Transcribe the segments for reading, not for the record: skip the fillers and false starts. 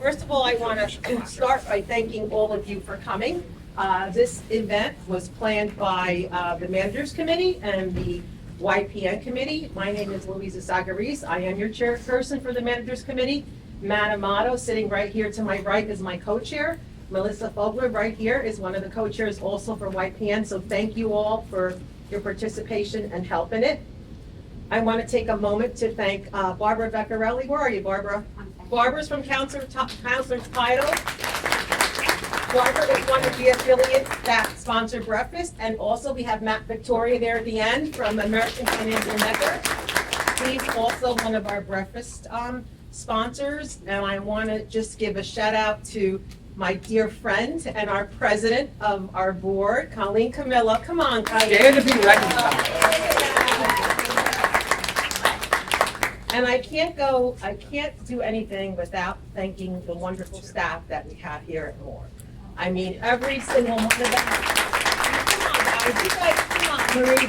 First of all, I want to start by thanking all of you for coming. This event was planned by the Managers Committee and the YPN Committee. My name is Louisa Sagaris. I am your chairperson for the Managers Committee. Matt Amato, sitting right here to my right, is my co-chair. Melissa Fogler, right here, is one of the co-chairs also for YPN. So thank you all for your participation and help in it. I want to take a moment to thank Barbara Beccarelli. Where are you, Barbara? Barbara's from Counselor's Title. Barbara is one of the affiliates that sponsored breakfast, and also we have Matt Victoria there at the end from American Financial Network. He's also one of our breakfast sponsors, and I want to just give a shout out to my dear friend and our president of our board, Colleen Camillo. Come on, Colleen. Scared to be recognized. And I can't do anything without thanking the wonderful staff that we have here at MORR. I mean, every single one of them. Come on, guys, you guys, come on, Marie,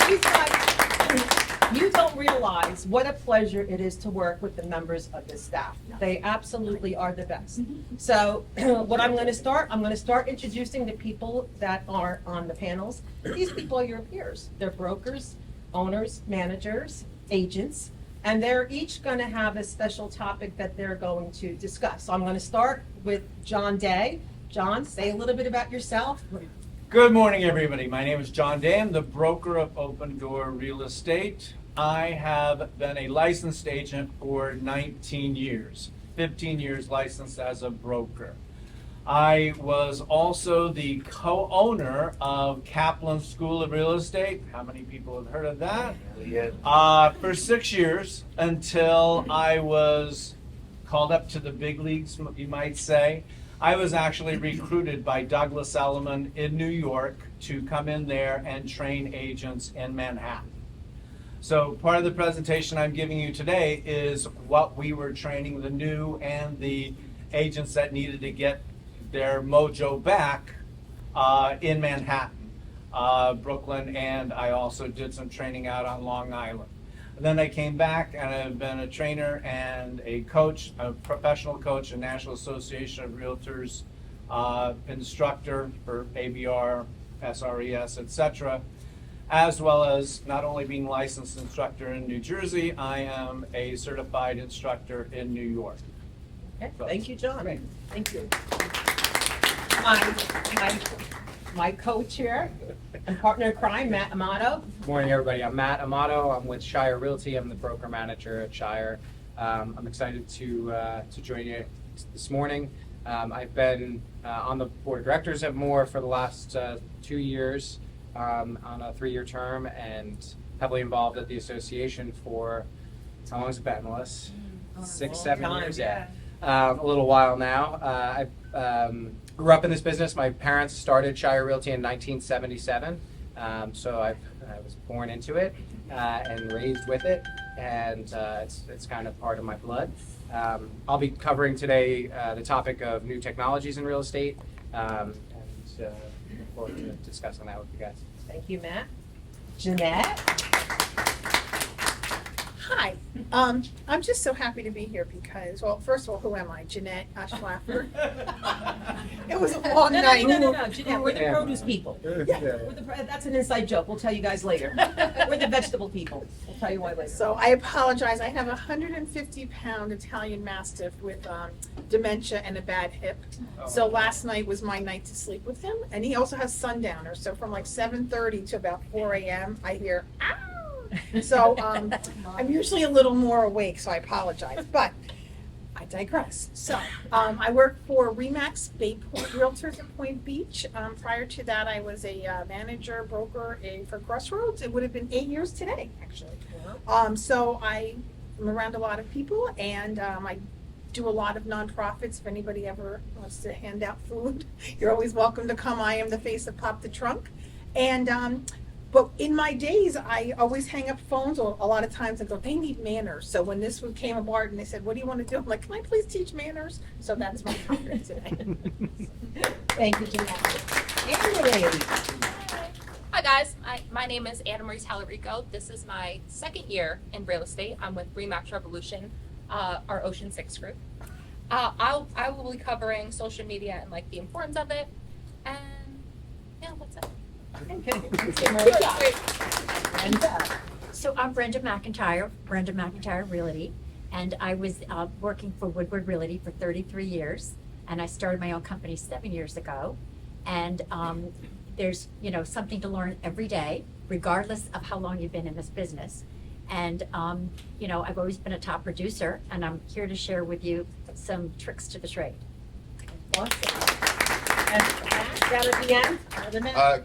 you guys, you don't realize what a pleasure it is to work with the members of this staff. They absolutely are the best. So what I'm going to start introducing the people that are on the panels. These people are your peers. They're brokers, owners, managers, agents, and they're each going to have a special topic that they're going to discuss. So I'm going to start with John Day. John, say a little bit about yourself. Good morning, everybody. My name is John Day. I'm the broker of Open Door Real Estate. I have been a licensed agent for 19 years, 15 years licensed as a broker. I was also the co-owner of Kaplan School of Real Estate. How many people have heard of that? For 6 years, until I was called up to the big leagues, you might say. I was actually recruited by Douglas Elliman in New York to come in there and train agents in Manhattan. So part of the presentation I'm giving you today is what we were training the new and the agents that needed to get their mojo back in Manhattan, Brooklyn, and I also did some training out on Long Island. And then I came back and I've been a trainer and a coach, a professional coach, a National Association of Realtors instructor for ABR, SRES, etc., as well as not only being licensed instructor in New Jersey, I am a certified instructor in New York. Okay, thank you, John. Great. Thank you. My co-chair and partner in crime, Matt Amato. Good morning, everybody. I'm Matt Amato. I'm with Shire Realty. I'm the broker manager at Shire. I'm excited to join you this morning. I've been on the board of directors at MORR for the last 2 years on a 3-year term, and heavily involved at the association for, how long has it been, Melissa? 6, 7 years, yeah. A little while now. I grew up in this business. My parents started Shire Realty in 1977, so I was born into it and raised with it, and it's kind of part of my blood. I'll be covering today the topic of new technologies in real estate, and look forward to discussing that with you guys. Thank you, Matt. Jeanette. Hi, I'm just so happy to be here because, well, first of all, who am I? Jeanette Schlaffer. It was a long night. No, Jeanette, we're the produce people. That's an inside joke. We'll tell you guys later. We're the vegetable people. We'll tell you why later. So I apologize. I have a 150-pound Italian Mastiff with dementia and a bad hip. So last night was my night to sleep with him, and he also has sundowners. So from like 7:30 to about 4 a.m., I hear, "Ow!" So I'm usually a little more awake, so I apologize, but I digress. So I work for Remax Bayport Realtors in Point Beach. Prior to that, I was a manager, broker for Crossroads. It would have been 8 years today, actually. So I'm around a lot of people, and I do a lot of nonprofits. If anybody ever wants to hand out food, you're always welcome to come. I am the face of Pop the Trunk. And but in my days, I always hang up phones, or a lot of times I go, they need manners. So when this one came apart and they said, what do you want to do? I'm like, can I please teach manners? So that's my topic today. Thank you, Jeanette. Emily. Hi guys, my name is Anna Marie Talarico. This is my second year in real estate. I'm with Remax Revolution, our Ocean 6 group. I will be covering social media and like the importance of it, and yeah, that's it. So I'm Brenda McIntyre Realty, and I was working for Woodward Realty for 33 years, and I started my own company 7 years ago. And there's something to learn every day, regardless of how long you've been in this business. And I've always been a top producer, and I'm here to share with you some tricks to the trade. Awesome. And Matt, down at the end?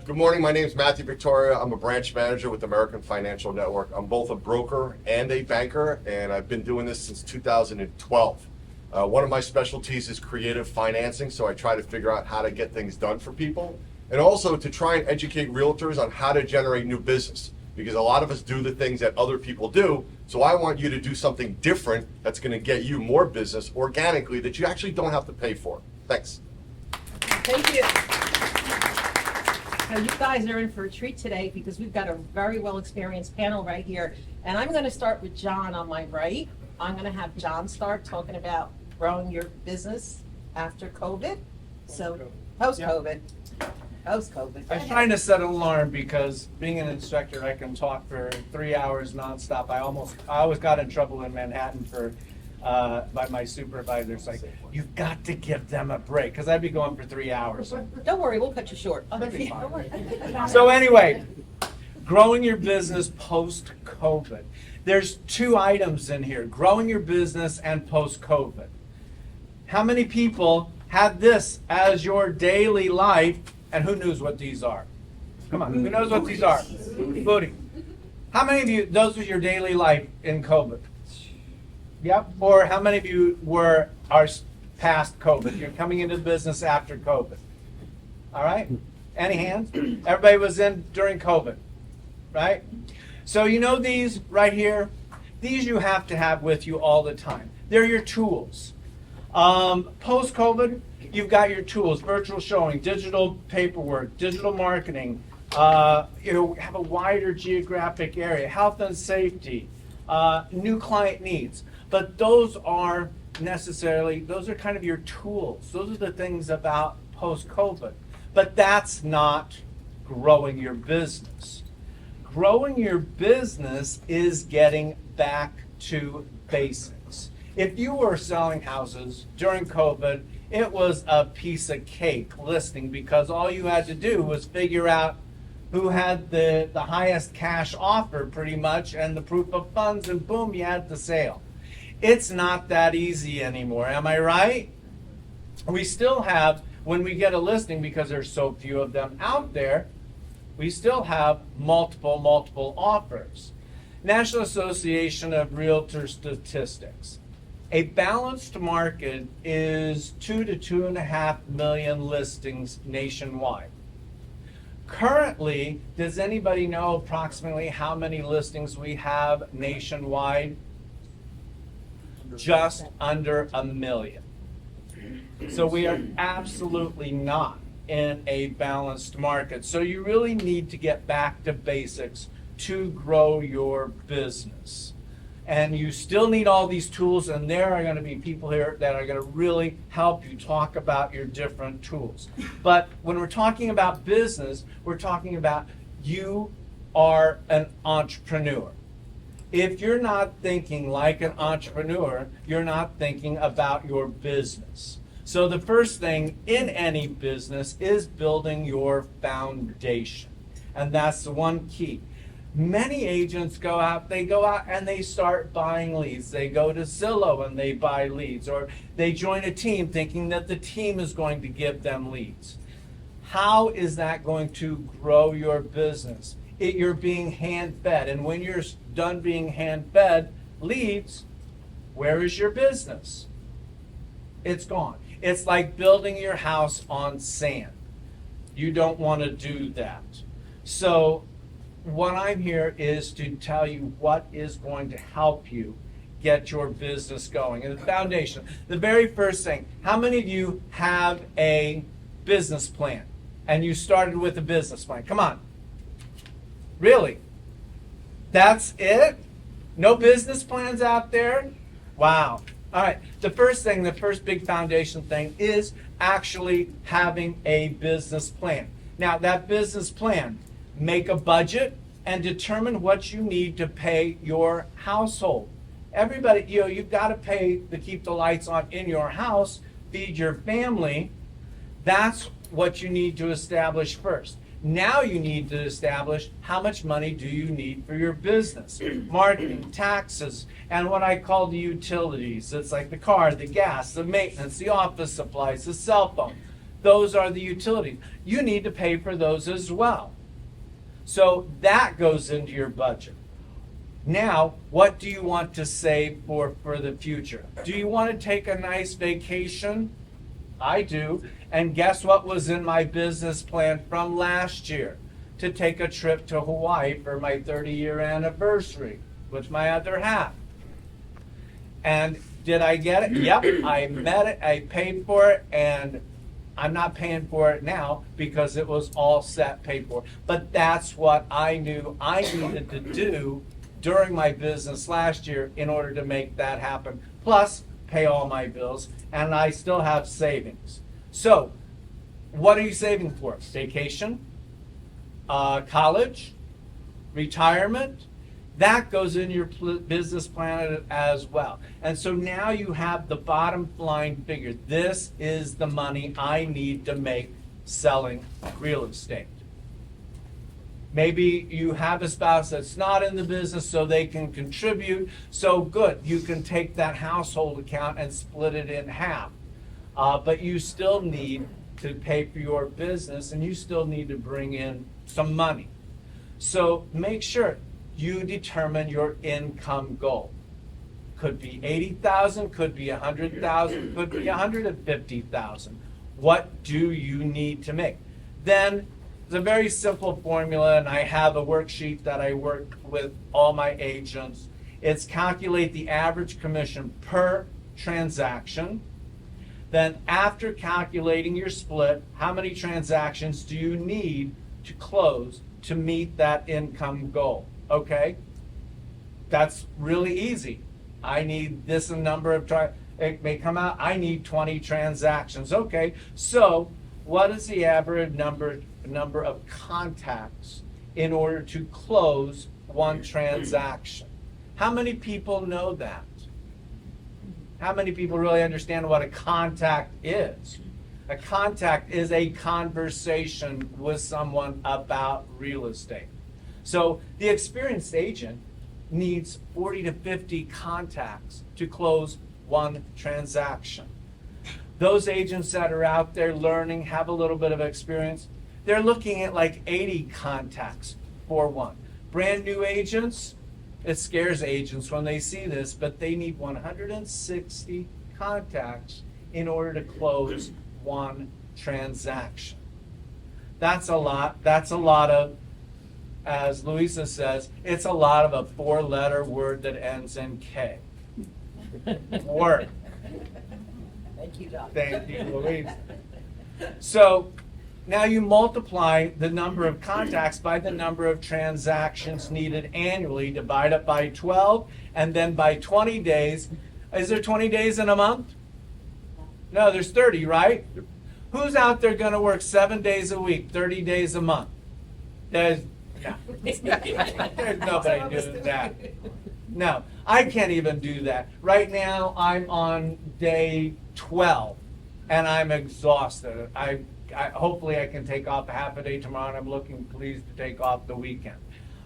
Good morning, my name is Matthew Victoria. I'm a branch manager with American Financial Network. I'm both a broker and a banker, and I've been doing this since 2012. One of my specialties is creative financing, so I try to figure out how to get things done for people, and also to try and educate realtors on how to generate new business, because a lot of us do the things that other people do, so I want you to do something different that's going to get you more business organically that you actually don't have to pay for. Thanks. Thank you. Now, you guys are in for a treat today because we've got a very well-experienced panel right here. And I'm going to start with John on my right. I'm going to have John start talking about growing your business after COVID. So, post-COVID. Post-COVID. I was trying to set an alarm because being an instructor, I can talk for 3 hours nonstop. I always got in trouble in Manhattan by my supervisors, like, you've got to give them a break, because I'd be going for 3 hours. Don't worry, we'll cut you short. So anyway, growing your business post-COVID. There's 2 items in here, growing your business and post-COVID. How many people had this as your daily life, and who knows what these are? Come on, who knows what these are? Booty. How many of you, those was your daily life in COVID? Yep. Or how many of you are past COVID? You're coming into the business after COVID. All right? Any hands? Everybody was in during COVID, right? So these right here, these you have to have with you all the time. They're your tools. Post-COVID, you've got your tools, virtual showing, digital paperwork, digital marketing, have a wider geographic area, health and safety, new client needs. But those are kind of your tools. Those are the things about post-COVID. But that's not growing your business. Growing your business is getting back to basics. If you were selling houses during COVID, it was a piece of cake listing, because all you had to do was figure out who had the highest cash offer pretty much and the proof of funds, and boom, you had the sale. It's not that easy anymore, am I right? We still have, when we get a listing, because there's so few of them out there, we still have multiple offers. National Association of Realtor Statistics. A balanced market is 2 to 2.5 million listings nationwide. Currently, does anybody know approximately how many listings we have nationwide? Just under 1 million. So we are absolutely not in a balanced market. So you really need to get back to basics to grow your business. And you still need all these tools, and there are going to be people here that are going to really help you talk about your different tools. But when we're talking about business, we're talking about you are an entrepreneur. If you're not thinking like an entrepreneur, you're not thinking about your business. So the first thing in any business is building your foundation. And that's the one key. Many agents go out and they start buying leads. They go to Zillow and they buy leads, or they join a team thinking that the team is going to give them leads. How is that going to grow your business? You're being hand-fed, and when you're done being hand-fed leads, where is your business? It's gone. It's like building your house on sand. You don't want to do that. So what I'm here is to tell you what is going to help you get your business going. And the foundation, the very first thing, how many of you have a business plan? And you started with a business plan? Come on. Really? That's it? No business plans out there? Wow. All right, the first big foundation thing is actually having a business plan. Now, that business plan, make a budget and determine what you need to pay your household. Everybody, you've got to pay to keep the lights on in your house, feed your family. That's what you need to establish first. Now you need to establish how much money do you need for your business. Marketing, taxes, and what I call the utilities. It's like the car, the gas, the maintenance, the office supplies, the cell phone. Those are the utilities. You need to pay for those as well. So that goes into your budget. Now, what do you want to save for the future? Do you want to take a nice vacation? I do. And guess what was in my business plan from last year? To take a trip to Hawaii for my 30-year anniversary with my other half. And did I get it? Yep, I met it, I paid for it, and I'm not paying for it now because it was all set, paid for. But that's what I knew I needed to do during my business last year in order to make that happen. Plus, pay all my bills, and I still have savings. So, what are you saving for? Vacation, college, retirement? That goes in your business plan as well. And so now you have the bottom line figure. This is the money I need to make selling real estate. Maybe you have a spouse that's not in the business so they can contribute. So good, you can take that household account and split it in half. But you still need to pay for your business and you still need to bring in some money. So make sure you determine your income goal. Could be 80,000, could be 100,000, could be 150,000. What do you need to make? Then it's a very simple formula, and I have a worksheet that I work with all my agents. It's calculate the average commission per transaction. Then after calculating your split, how many transactions do you need to close to meet that income goal? Okay? That's really easy. I need this number of it may come out, I need 20 transactions. Okay, so what is the average number of contacts in order to close one transaction? How many people know that? How many people really understand what a contact is? A contact is a conversation with someone about real estate. So the experienced agent needs 40 to 50 contacts to close one transaction. Those agents that are out there learning, have a little bit of experience, they're looking at like 80 contacts for one. Brand new agents, it scares agents when they see this, but they need 160 contacts in order to close one transaction. That's a lot. That's a lot of, as Louisa says, it's a lot of a 4-letter word that ends in K. Work. Thank you, Doc. Thank you, Louisa. So now you multiply the number of contacts by the number of transactions needed annually, divide it by 12, and then by 20 days. Is there 20 days in a month? No, there's 30, right? Who's out there going to work 7 days a week, 30 days a month? There's nobody doing that. No, I can't even do that. Right now, I'm on day 12, and I'm exhausted. Hopefully I can take off a half a day tomorrow, and I'm looking pleased to take off the weekend.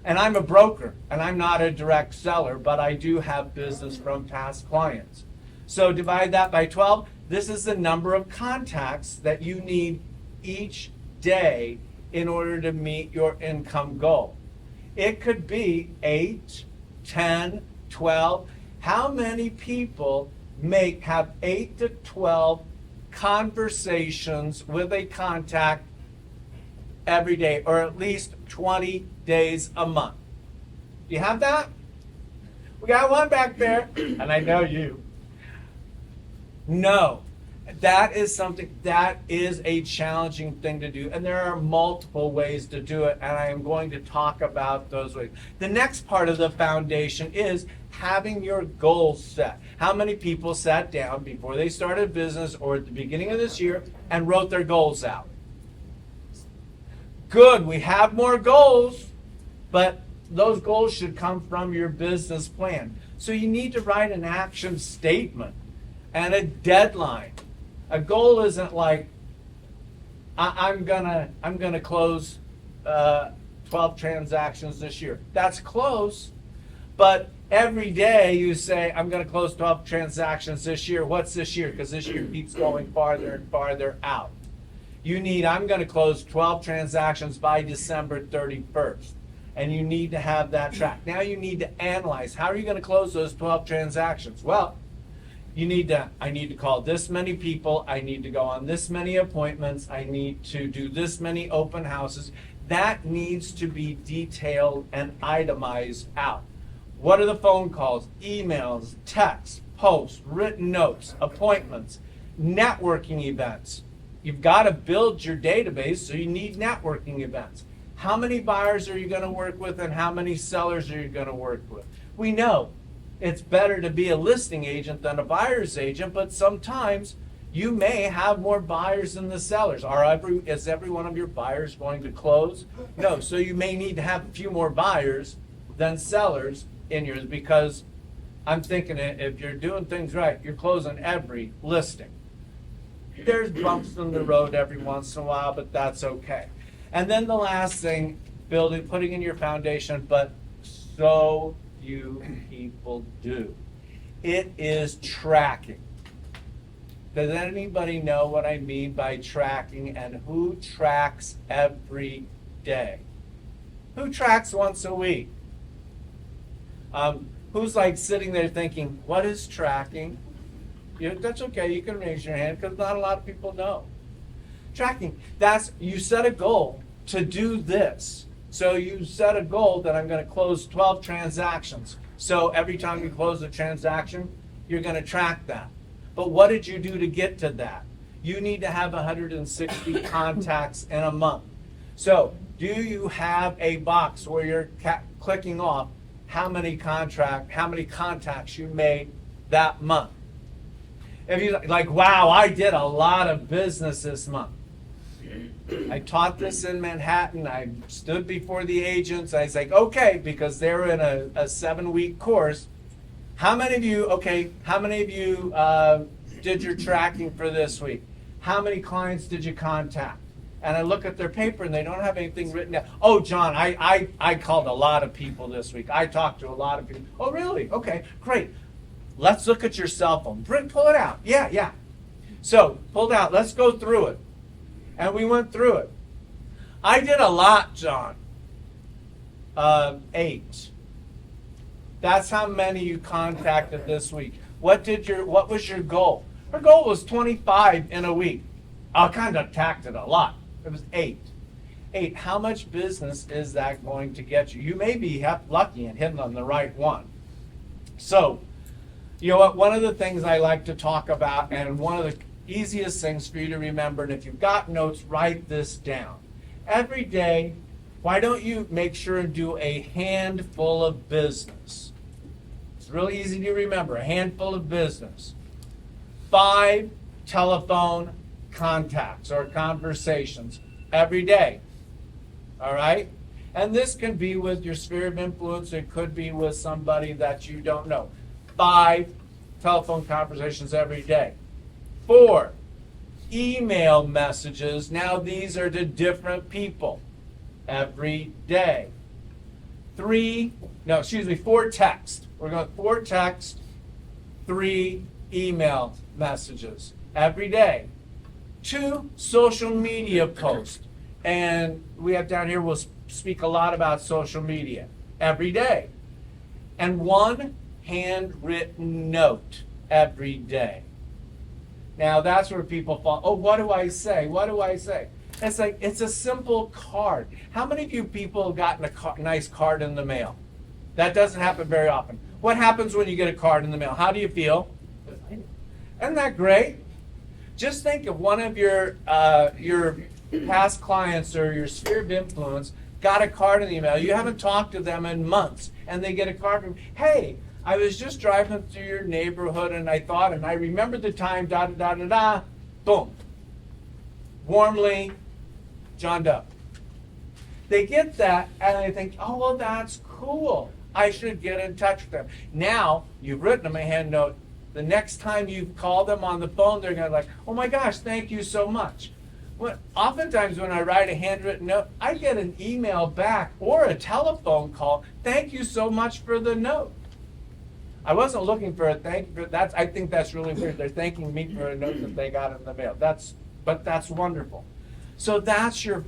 And I'm a broker, and I'm not a direct seller, but I do have business from past clients. So divide that by 12. This is the number of contacts that you need each day in order to meet your income goal. It could be 8, 10, 12. How many people have 8 to 12 conversations with a contact every day, or at least 20 days a month? Do you have that? We got one back there, and I know you. No. That is something, that is a challenging thing to do, and there are multiple ways to do it, and I am going to talk about those ways. The next part of the foundation is having your goals set. How many people sat down before they started business or at the beginning of this year and wrote their goals out? Good, we have more goals, but those goals should come from your business plan. So you need to write an action statement and a deadline. A goal isn't like, I'm gonna close 12 transactions this year. That's close, but every day you say, I'm gonna close 12 transactions this year. What's this year? Because this year keeps going farther and farther out. You need, I'm gonna close 12 transactions by December 31st. And you need to have that track. Now you need to analyze, how are you gonna close those 12 transactions? Well, I need to call this many people, I need to go on this many appointments, I need to do this many open houses. That needs to be detailed and itemized out. What are the phone calls, emails, texts, posts, written notes, appointments, networking events? You've got to build your database, so you need networking events. How many buyers are you going to work with and how many sellers are you going to work with? We know it's better to be a listing agent than a buyer's agent, but sometimes you may have more buyers than the sellers. Is every one of your buyers going to close? No, so you may need to have a few more buyers than sellers in yours, because I'm thinking if you're doing things right, you're closing every listing. There's bumps in the road every once in a while, but that's okay. And then the last thing, putting in your foundation, but so few people do. It is tracking. Does anybody know what I mean by tracking, and who tracks every day? Who tracks once a week? Who's like sitting there thinking, what is tracking? That's okay, you can raise your hand because not a lot of people know. Tracking, you set a goal to do this. So you set a goal that I'm going to close 12 transactions. So every time you close a transaction, you're going to track that. But what did you do to get to that? You need to have 160 contacts in a month. So do you have a box where you're clicking off how many contacts you made that month? If you like, wow, I did a lot of business this month. I taught this in Manhattan. I stood before the agents. I was like, okay, because they were in a 7-week course. How many of you did your tracking for this week? How many clients did you contact? And I look at their paper and they don't have anything written down. Oh, John, I called a lot of people this week. I talked to a lot of people. Oh, really? Okay, great. Let's look at your cell phone. Pull it out. Yeah. So, pulled out. Let's go through it. And we went through it. I did a lot, John. 8. That's how many you contacted this week. What was your goal? Our goal was 25 in a week. I kind of tacked it a lot. It was 8. 8. How much business is that going to get you? You may be lucky and hitting on the right one. So, you know what? One of the things I like to talk about, and one of the easiest things for you to remember, and if you've got notes, write this down. Every day, why don't you make sure and do a handful of business? It's really easy to remember, a handful of business. 5 telephone contacts or conversations every day. All right? And this can be with your sphere of influence. It could be with somebody that you don't know. 5 telephone conversations every day. 4 email messages. Now these are to different people every day. 4 text. We're going 4 text, 3 email messages every day. 2 social media posts. And we have down here, we'll speak a lot about social media every day. And 1 handwritten note every day. Now that's where people fall, oh, what do I say? What do I say? It's like, it's a simple card. How many of you people have gotten a nice card in the mail? That doesn't happen very often. What happens when you get a card in the mail? How do you feel? Isn't that great? Just think of one of your past clients or your sphere of influence got a card in the email. You haven't talked to them in months, and they get a card from, hey, I was just driving through your neighborhood and I thought, and I remembered the time, da da da da da, boom. Warmly, John Doe. They get that and they think, oh, well, that's cool. I should get in touch with them. Now, you've written them a hand note. The next time you call them on the phone, they're going to like, oh my gosh, thank you so much. Well, oftentimes when I write a handwritten note, I get an email back or a telephone call. Thank you so much for the note. I wasn't looking for a thank you for that. I think that's really weird. They're thanking me for a note that they got in the mail. But that's wonderful. So that's your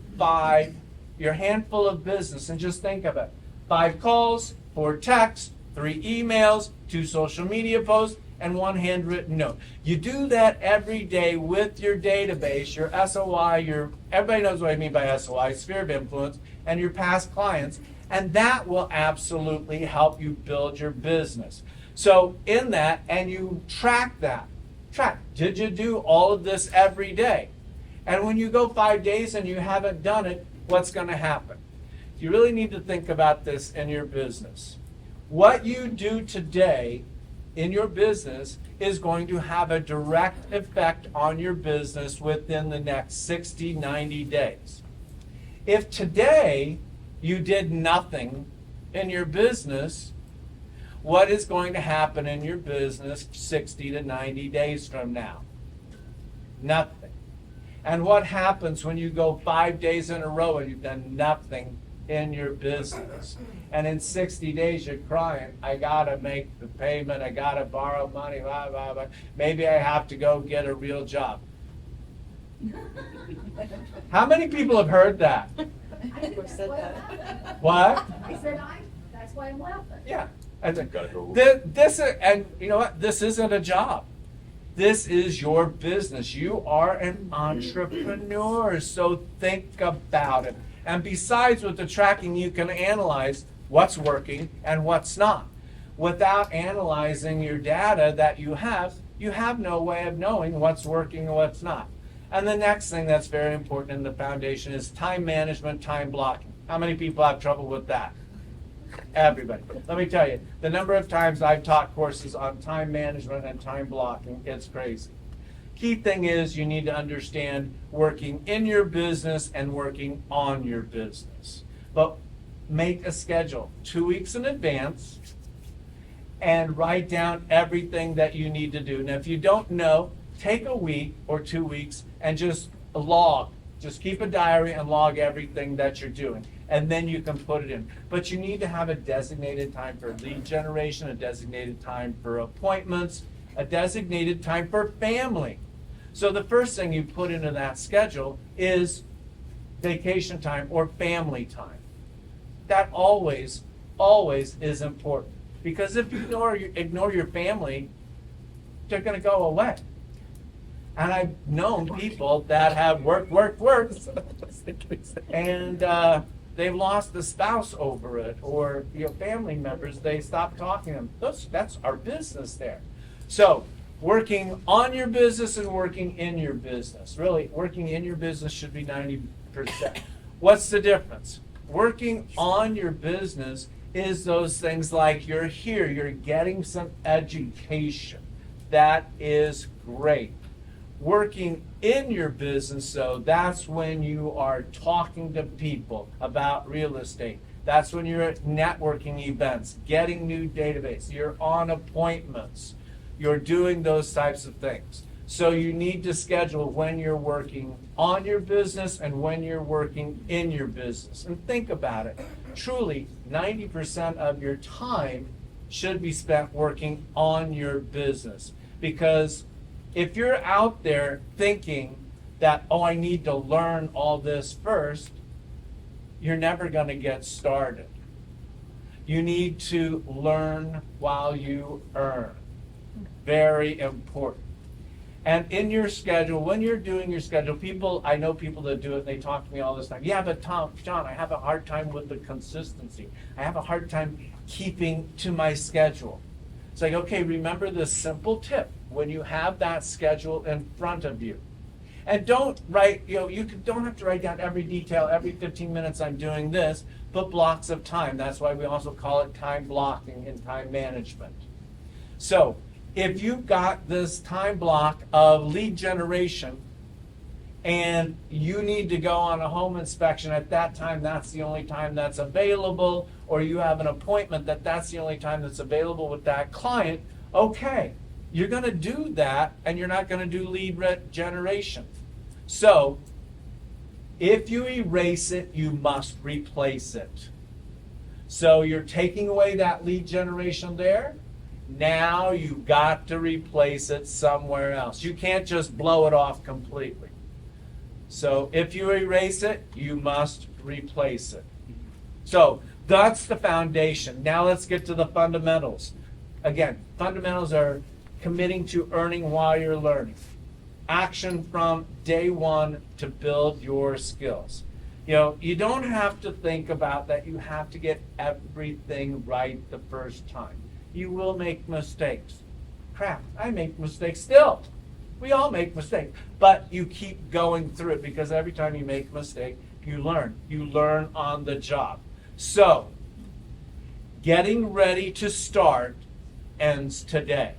handful of business, and just think of it. 5 calls, 4 texts, 3 emails, 2 social media posts, and 1 handwritten note. You do that every day with your database, your SOI, everybody knows what I mean by SOI, sphere of influence, and your past clients, and that will absolutely help you build your business. So in that, and you track that. Did you do all of this every day? And when you go 5 days and you haven't done it, what's going to happen? You really need to think about this in your business. What you do today in your business is going to have a direct effect on your business within the next 60, 90 days. If today you did nothing in your business, what is going to happen in your business 60 to 90 days from now? Nothing. And what happens when you go 5 days in a row and you've done nothing in your business? And in 60 days you're crying, I gotta make the payment, I gotta borrow money, blah, blah, blah. Maybe I have to go get a real job. How many people have heard that? What? I said that's why I'm laughing. Yeah. I think Gotta go. and you know what? This isn't a job. This is your business. You are an entrepreneur, so think about it. And besides with the tracking, you can analyze what's working and what's not. Without analyzing your data that you have no way of knowing what's working and what's not. And the next thing that's very important in the foundation is time management, time blocking. How many people have trouble with that? Everybody. Let me tell you, the number of times I've taught courses on time management and time blocking, it's crazy. Key thing is you need to understand working in your business and working on your business. But make a schedule 2 weeks in advance and write down everything that you need to do. Now, if you don't know, take a week or 2 weeks and just log. Just keep a diary and log everything that you're doing. And then you can put it in. But you need to have a designated time for lead generation, a designated time for appointments, a designated time for family. So the first thing you put into that schedule is vacation time or family time. That always is important. Because if you ignore your family, they're going to go away. And I've known people that have worked, and they've lost the spouse over it, or family members, they stop talking to them. That's our business there. So working on your business and working in your business. Really, working in your business should be 90%. What's the difference? Working on your business is those things like you're here, you're getting some education. That is great. Working in your business, though, that's when you are talking to people about real estate. That's when you're at networking events, getting new database. You're on appointments. You're doing those types of things. So you need to schedule when you're working on your business and when you're working in your business. And think about it. Truly, 90% of your time should be spent working on your business. Because if you're out there thinking that, oh, I need to learn all this first, you're never going to get started. You need to learn while you earn. Very important. And in your schedule, when you're doing your schedule, I know people that do it, and they talk to me all this time. Yeah, but John, I have a hard time with the consistency. I have a hard time keeping to my schedule. It's like, okay, remember this simple tip when you have that schedule in front of you. And don't write, don't have to write down every detail, every 15 minutes I'm doing this, but blocks of time. That's why we also call it time blocking and time management. So if you've got this time block of lead generation and you need to go on a home inspection at that time, that's the only time that's available, or you have an appointment that's the only time that's available with that client, okay, you're going to do that and you're not going to do lead generation. So if you erase it, you must replace it. So you're taking away that lead generation there. Now you've got to replace it somewhere else. You can't just blow it off completely. So if you erase it, you must replace it. So that's the foundation. Now let's get to the fundamentals. Again, fundamentals are committing to earning while you're learning. Action from day one to build your skills. You know, you don't have to think about that you have to get everything right the first time. You will make mistakes. Crap, I make mistakes still. We all make mistakes, but you keep going through it because every time you make a mistake, you learn. You learn on the job. So, getting ready to start ends today.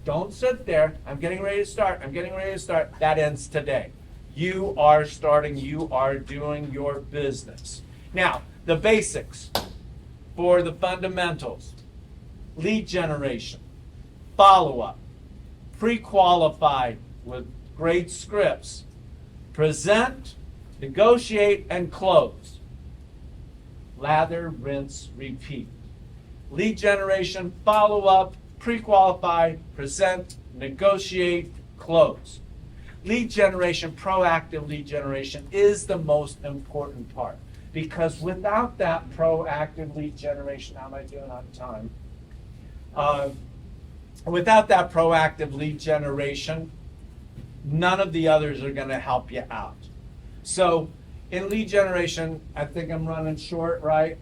Don't sit there, I'm getting ready to start, I'm getting ready to start. That ends today. You are starting, you are doing your business. Now, the basics for the fundamentals: lead generation, follow-up, pre-qualified with great scripts, present, negotiate, and close. Lather, rinse, repeat. Lead generation, follow-up, pre-qualify, present, negotiate, close. Lead generation, proactive lead generation, is the most important part, because without that proactive lead generation, how am I doing on time? Without that proactive lead generation, none of the others are going to help you out. So in lead generation, I think I'm running short, right?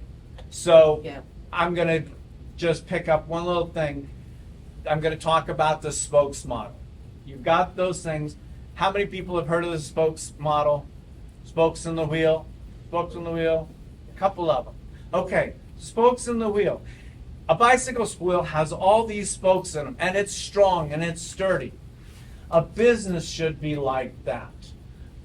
So Yeah. I'm going to just pick up one little thing. I'm going to talk about the spokes model. You've got those things. How many people have heard of the spokes model? Spokes in the wheel? Spokes in the wheel? A couple of them. Okay, spokes in the wheel. A bicycle wheel has all these spokes in them, and it's strong and it's sturdy. A business should be like that.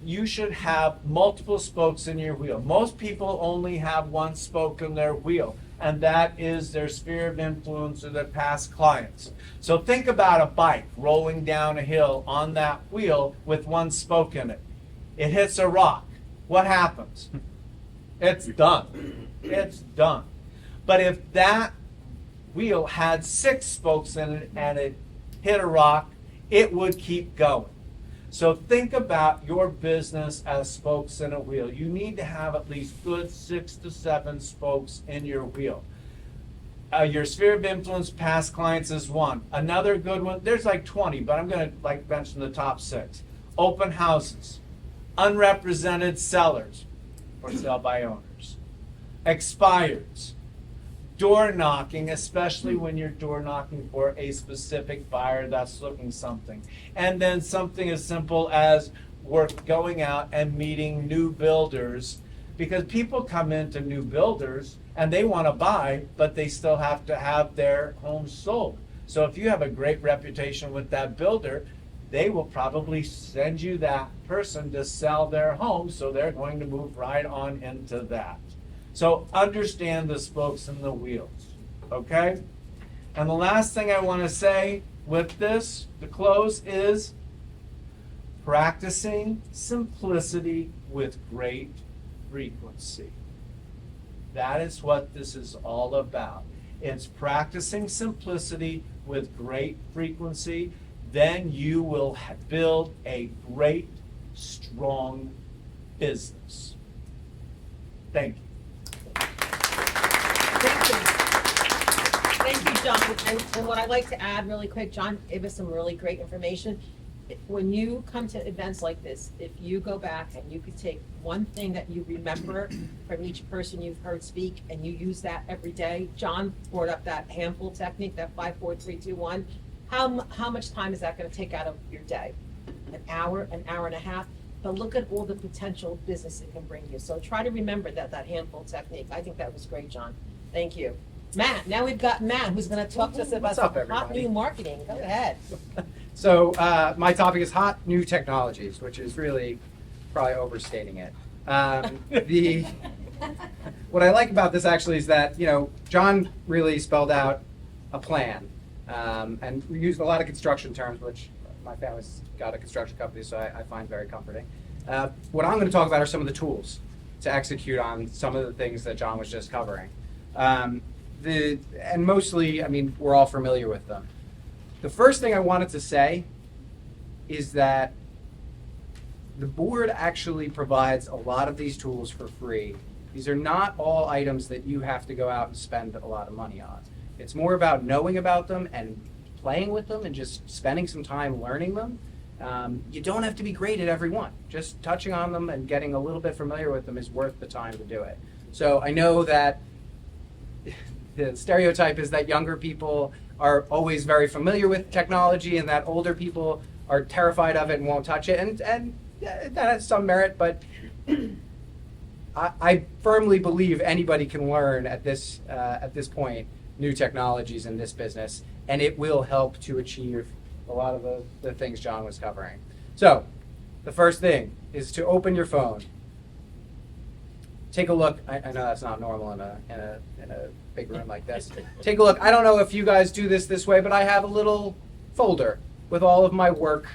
You should have multiple spokes in your wheel. Most people only have one spoke in their wheel, and that is their sphere of influence or their past clients. So think about a bike rolling down a hill on that wheel with one spoke in it. It hits a rock. What happens? It's done. It's done. But if that wheel had 6 spokes in it and it hit a rock, it would keep going. So think about your business as spokes in a wheel. You need to have at least good 6 to 7 spokes in your wheel. Your sphere of influence, past clients, is one. Another good one, there's like 20, but I'm going to mention the top 6. Open houses, unrepresented sellers, or sell by owners, expireds, door knocking, especially when you're door knocking for a specific buyer that's looking something. And then something as simple as going out and meeting new builders, because people come into new builders and they want to buy, but they still have to have their home sold. So if you have a great reputation with that builder, they will probably send you that person to sell their home, so they're going to move right on into that. So understand the spokes in the wheels, okay? And the last thing I want to say with this, to close, is practicing simplicity with great frequency. That is what this is all about. It's practicing simplicity with great frequency. Then you will build a great, strong business. Thank you. Thank you, John. And what I'd like to add really quick, John gave us some really great information. When you come to events like this, if you go back and you could take one thing that you remember from each person you've heard speak and you use that every day. John brought up that handful technique, that 5, 4, 3, 2, 1. How much time is that going to take out of your day? An hour and a half? but look at all the potential business it can bring you. So try to remember that handful technique. I think that was great, John. Thank you. Matt, now we've got Matt who's gonna talk to us about What's up, some hot everybody? new marketing. Go ahead. So my topic is hot new technologies, which is really probably overstating it. What I like about this actually is that John really spelled out a plan, and we used a lot of construction terms, which my family's got a construction company, so I find very comforting. What I'm going to talk about are some of the tools to execute on some of the things that John was just covering. And mostly, I mean, we're all familiar with them. The first thing I wanted to say is that the board actually provides a lot of these tools for free. These are not all items that you have to go out and spend a lot of money on. It's more about knowing about them and playing with them and just spending some time learning them. You don't have to be great at every one. Just touching on them and getting a little bit familiar with them is worth the time to do it. So I know that the stereotype is that younger people are always very familiar with technology and that older people are terrified of it and won't touch it. And that has some merit, but I firmly believe anybody can learn at this point new technologies in this business, and it will help to achieve a lot of the things John was covering. So the first thing is to open your phone. Take a look. I know that's not normal in a big room like this. Take a look. I don't know if you guys do this way, but I have a little folder with all of my work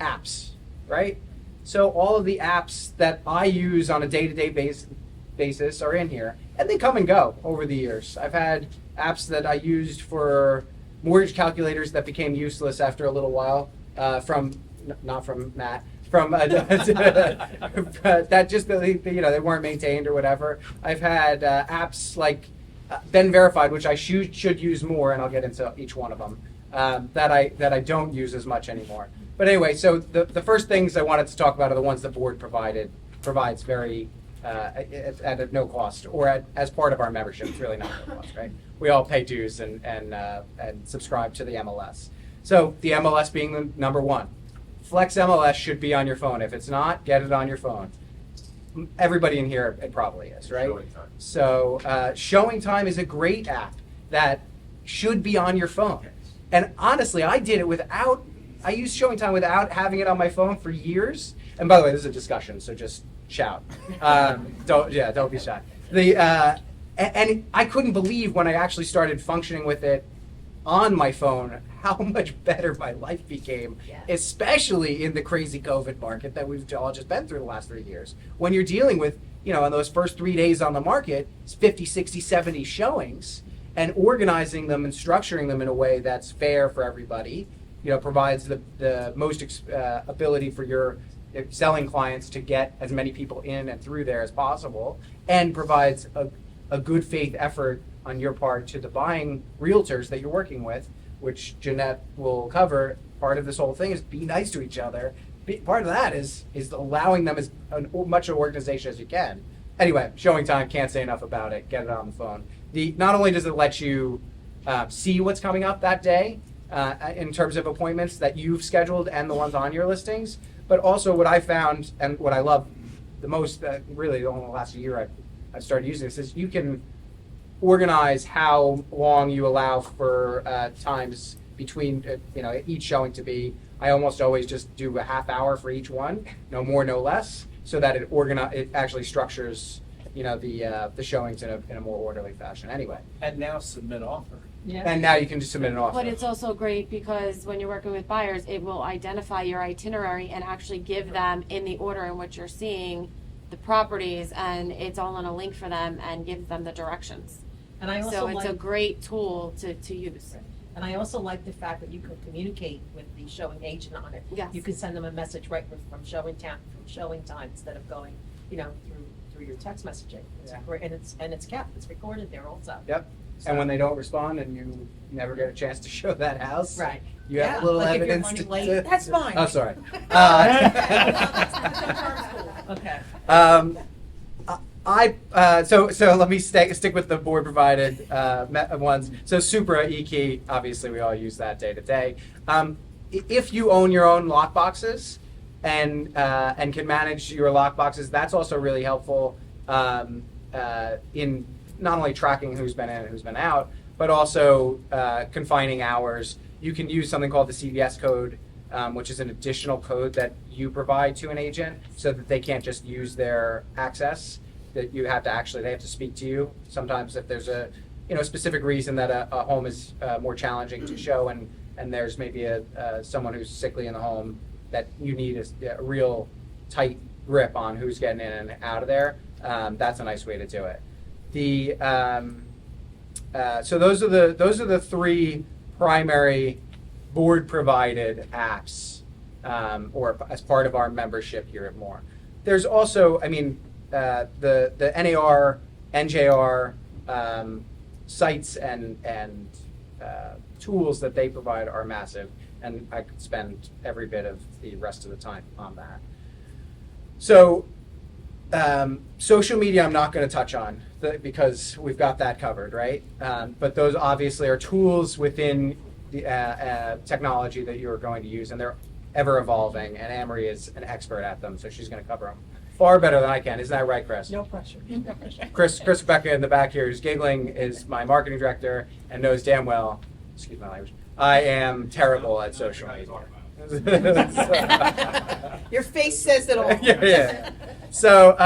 apps, right? So all of the apps that I use on a day-to-day basis are in here, and they come and go over the years. I've had apps that I used for mortgage calculators that became useless after a little while, not from Matt, from that just they weren't maintained or whatever. I've had apps like Ben Verified, which I should use more, and I'll get into each one of them, that I don't use as much anymore. But anyway, so the first things I wanted to talk about are the ones the board provides very at no cost or as part of our membership. It's really not no cost, right? We all pay dues and subscribe to the MLS. So the MLS being the number one. Flex MLS should be on your phone. If it's not, get it on your phone. Everybody in here, it probably is, right? Showing Time. So Showing Time is a great app that should be on your phone. And honestly, I used Showing Time without having it on my phone for years. And by the way, this is a discussion, so just shout. Don't be shy. And I couldn't believe when I actually started functioning with it on my phone how much better my life became, especially in the crazy COVID market that we've all just been through the last 3 years. When you're dealing with, in those first 3 days on the market, it's 50, 60, 70 showings, and organizing them and structuring them in a way that's fair for everybody, provides the most ability for your selling clients to get as many people in and through there as possible, and provides a good faith effort on your part to the buying realtors that you're working with, which Jeanette will cover. Part of this whole thing is be nice to each other. Part of that is allowing them as much an organization as you can. Anyway, Showing Time, can't say enough about it. Get it on the phone. Not only does it let you see what's coming up that day in terms of appointments that you've scheduled and the ones on your listings, but also what I found and what I love the most, really only the last year I've started using this, is you can organize how long you allow for times between each showing to be. I almost always just do a half hour for each one, no more, no less, so that it actually structures the showings in a more orderly fashion. Anyway, And now submit offer. and now you can just submit an offer. But it's also great because when you're working with buyers, it will identify your itinerary and actually give them in the order in which you're seeing the properties, and it's all on a link for them and gives them the directions. And I also So it's a like, great tool to use. and I also like the fact that you can communicate with the showing agent on it. Yes. You can send them a message right from showing time instead of going, through your text messaging. It's Yeah. great, and it's kept, it's recorded there also. Yep. And when they don't respond and you never get a chance to show that house, Right. you have a little like if you're evidence running to. late. That's fine. Oh, sorry. Okay. So let me stick with the board provided ones. So Supra, eKey, obviously we all use that day to day. If you own your own lock boxes, and can manage your lockboxes. That's also really helpful in not only tracking who's been in and who's been out, but also confining hours. You can use something called the CVS code, which is an additional code that you provide to an agent so that they can't just use their access. That you have to actually, they have to speak to you. Sometimes if there's a specific reason that a home is more challenging to show, and there's maybe someone who's sickly in the home, that you need a real tight grip on who's getting in and out of there. That's a nice way to do it. So those are the three primary board provided apps, or as part of our membership here at MORR. There's also, the NAR, NJR sites and tools that they provide are massive, and I could spend every bit of the rest of the time on that. So social media I'm not going to touch on because we've got that covered, right? But those obviously are tools within the technology that you're going to use, and they're ever evolving, and Amory is an expert at them, so she's going to cover them far better than I can. Isn't that right, Chris? No pressure. No pressure. Chris Rebecca in the back here is giggling, is my marketing director, and knows damn well, excuse my language, I am terrible at social media. Your face says it all. Yeah. So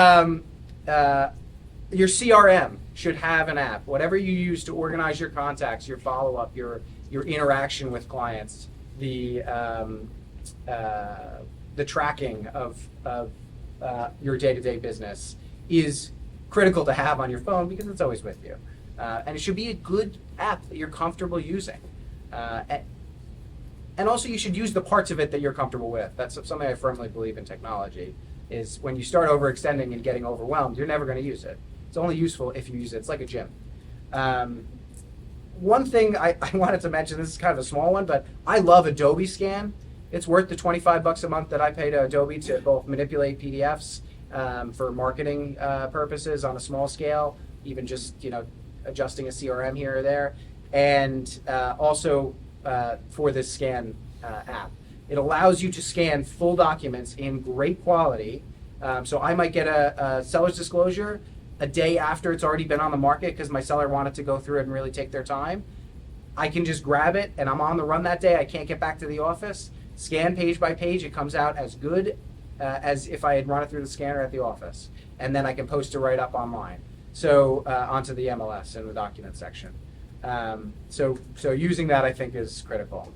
your CRM should have an app. Whatever you use to organize your contacts, your follow-up, your interaction with clients, the tracking of your day-to-day business is critical to have on your phone because it's always with you. And it should be a good app that you're comfortable using. And also you should use the parts of it that you're comfortable with. That's something I firmly believe in technology, is when you start overextending and getting overwhelmed, you're never going to use it. It's only useful if you use it. It's like a gym. One thing I wanted to mention, this is kind of a small one, but I love Adobe Scan. It's worth the $25 a month that I pay to Adobe to both manipulate PDFs for marketing purposes on a small scale, even just adjusting a CRM here or there, and also for this scan app. It allows you to scan full documents in great quality. So I might get a seller's disclosure a day after it's already been on the market because my seller wanted to go through it and really take their time. I can just grab it, and I'm on the run that day. I can't get back to the office. Scan page by page. It comes out as good as if I had run it through the scanner at the office. And then I can post it right up online. So onto the MLS in the document section. So using that, I think, is critical.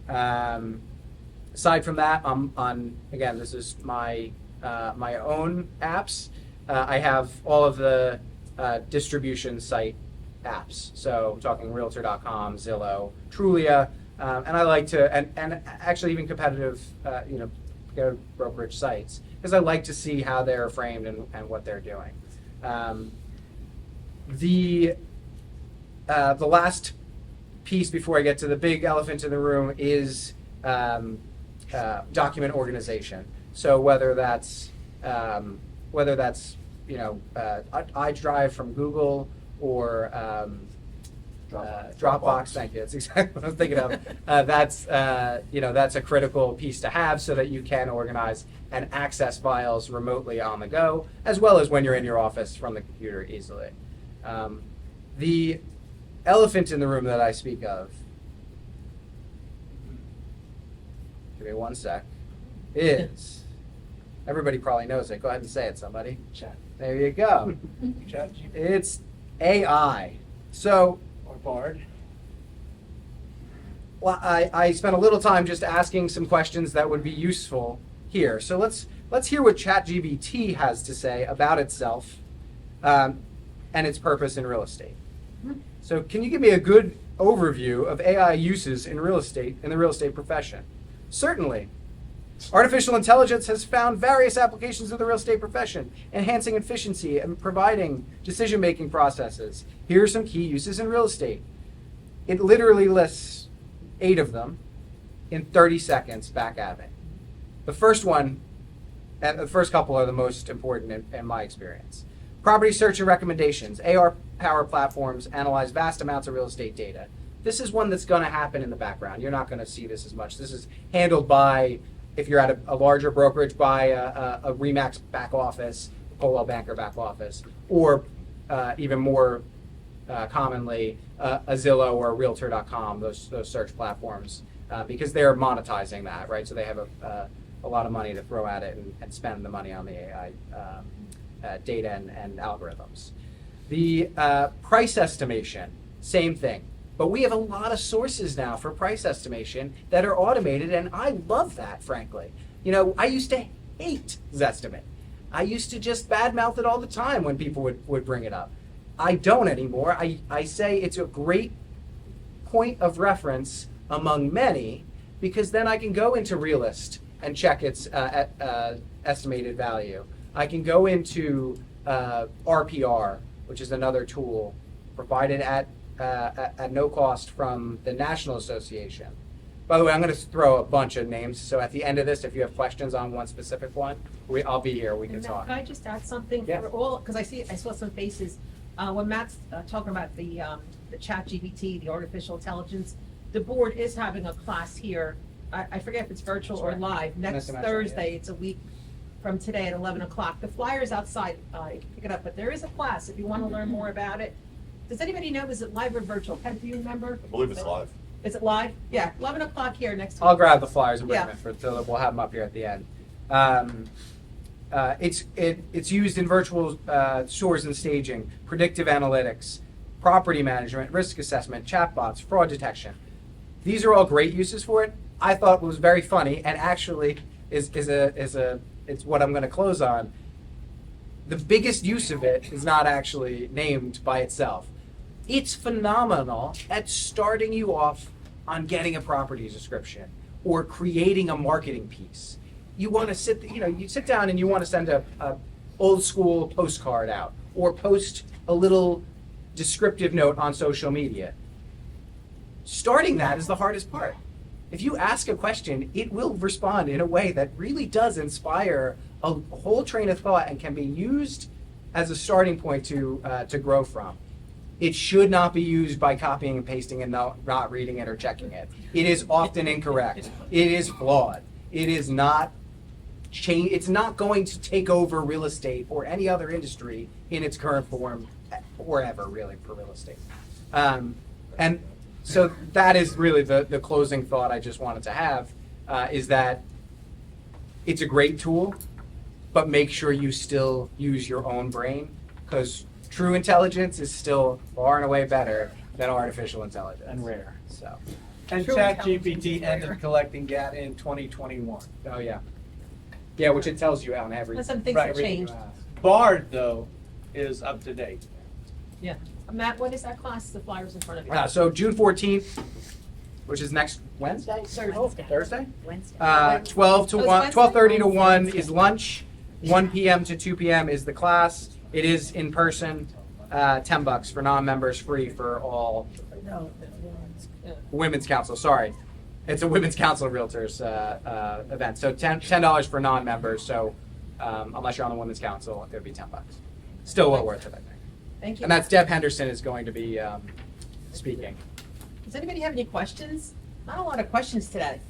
Aside from that, again, this is my own apps. I have all of the distribution site apps. So I'm talking Realtor.com, Zillow, Trulia, and I like to, and actually even competitive, brokerage sites, because I like to see how they're framed and what they're doing. The last piece before I get to the big elephant in the room is document organization. So whether that's iDrive from Google or Dropbox. Thank you. That's exactly what I was thinking of. That's a critical piece to have so that you can organize and access files remotely on the go, as well as when you're in your office from the computer easily. The elephant in the room that I speak of, give me one sec, is, everybody probably knows it. Go ahead and say it, somebody. Chat. There you go. Chat. It's AI. So, Or Bard. well, I spent a little time just asking some questions that would be useful here. So let's hear what ChatGPT has to say about itself and its purpose in real estate. So can you give me a good overview of AI uses in real estate, in the real estate profession? Certainly. Artificial intelligence has found various applications of the real estate profession, enhancing efficiency and providing decision-making processes. Here are some key uses in real estate. It literally lists 8 of them in 30 seconds back at me. The first one, and the first couple are the most important in my experience. Property search and recommendations. AR power platforms analyze vast amounts of real estate data. This is one that's going to happen in the background. You're not going to see this as much. This is handled by if you're at a larger brokerage, buy a Remax back office, Coldwell Banker back office, or even more commonly, a Zillow or a Realtor.com, those search platforms, because they're monetizing that, right? So they have a lot of money to throw at it and spend the money on the AI data and algorithms. The price estimation, same thing. But we have a lot of sources now for price estimation that are automated, and I love that, frankly. You know, I used to hate Zestimate. I used to just badmouth it all the time when people would bring it up. I don't anymore. I say it's a great point of reference among many, because then I can go into Realist and check its estimated value. I can go into RPR, which is another tool provided at no cost from the National Association. By the way, I'm going to throw a bunch of names, so at the end of this, if you have questions on one specific one, I'll be here, we can And Matt, talk. Can I just add something Yeah. for all, because I saw some faces, when Matt's talking about the chat GPT, the artificial intelligence, the board is having a class here, I forget if it's virtual or That's right. live, next That's right, Thursday, it's a week from today at 11 o'clock. The flyer's outside, you can pick it up, but there is a class if you want to learn more about it. Does anybody know, is it live or virtual? Ken, do you remember? I believe it's live. Is it live? Yeah, 11 o'clock here next week. I'll grab the flyers and bring Yeah. them in so that we'll have them up here at the end. It's used in virtual tours and staging, predictive analytics, property management, risk assessment, chatbots, fraud detection. These are all great uses for it. I thought was very funny, and actually it's what I'm going to close on. The biggest use of it is not actually named by itself. It's phenomenal at starting you off on getting a property description or creating a marketing piece. You want to you sit down and you want to send a old school postcard out or post a little descriptive note on social media. Starting that is the hardest part. If you ask a question, it will respond in a way that really does inspire a whole train of thought and can be used as a starting point to grow from. It should not be used by copying and pasting and not reading it or checking it. It is often incorrect. It is flawed. It is not it's not going to take over real estate or any other industry in its current form or ever, really, for real estate. And so that is really the closing thought I just wanted to have, is that it's a great tool, but make sure you still use your own brain, because true intelligence is still far and away better than artificial intelligence. And rare. So, And True ChatGPT intelligence is rare. ended collecting data in 2021. oh yeah. Yeah, which it tells you on every. And some things Right. have everything you changed. ask. BARD, though, is up to date. Yeah. Matt, when is that class? The flyer's in front of you. So June 14th, which is next Wednesday? Thursday. Thursday? Wednesday. 12 to Oh, it's 1, Wednesday? 12:30 to 1 is lunch. 1 p.m. to 2 p.m. is the class. It is in person. $10 for non-members, free for all. Women's Council, sorry. It's a Women's Council of Realtors event. So $10 for non-members. So unless you're on the Women's Council, it would be $10. Still well worth it, I think. Thank you. And that's Deb Henderson is going to be speaking. Does anybody have any questions? Not a lot of questions today.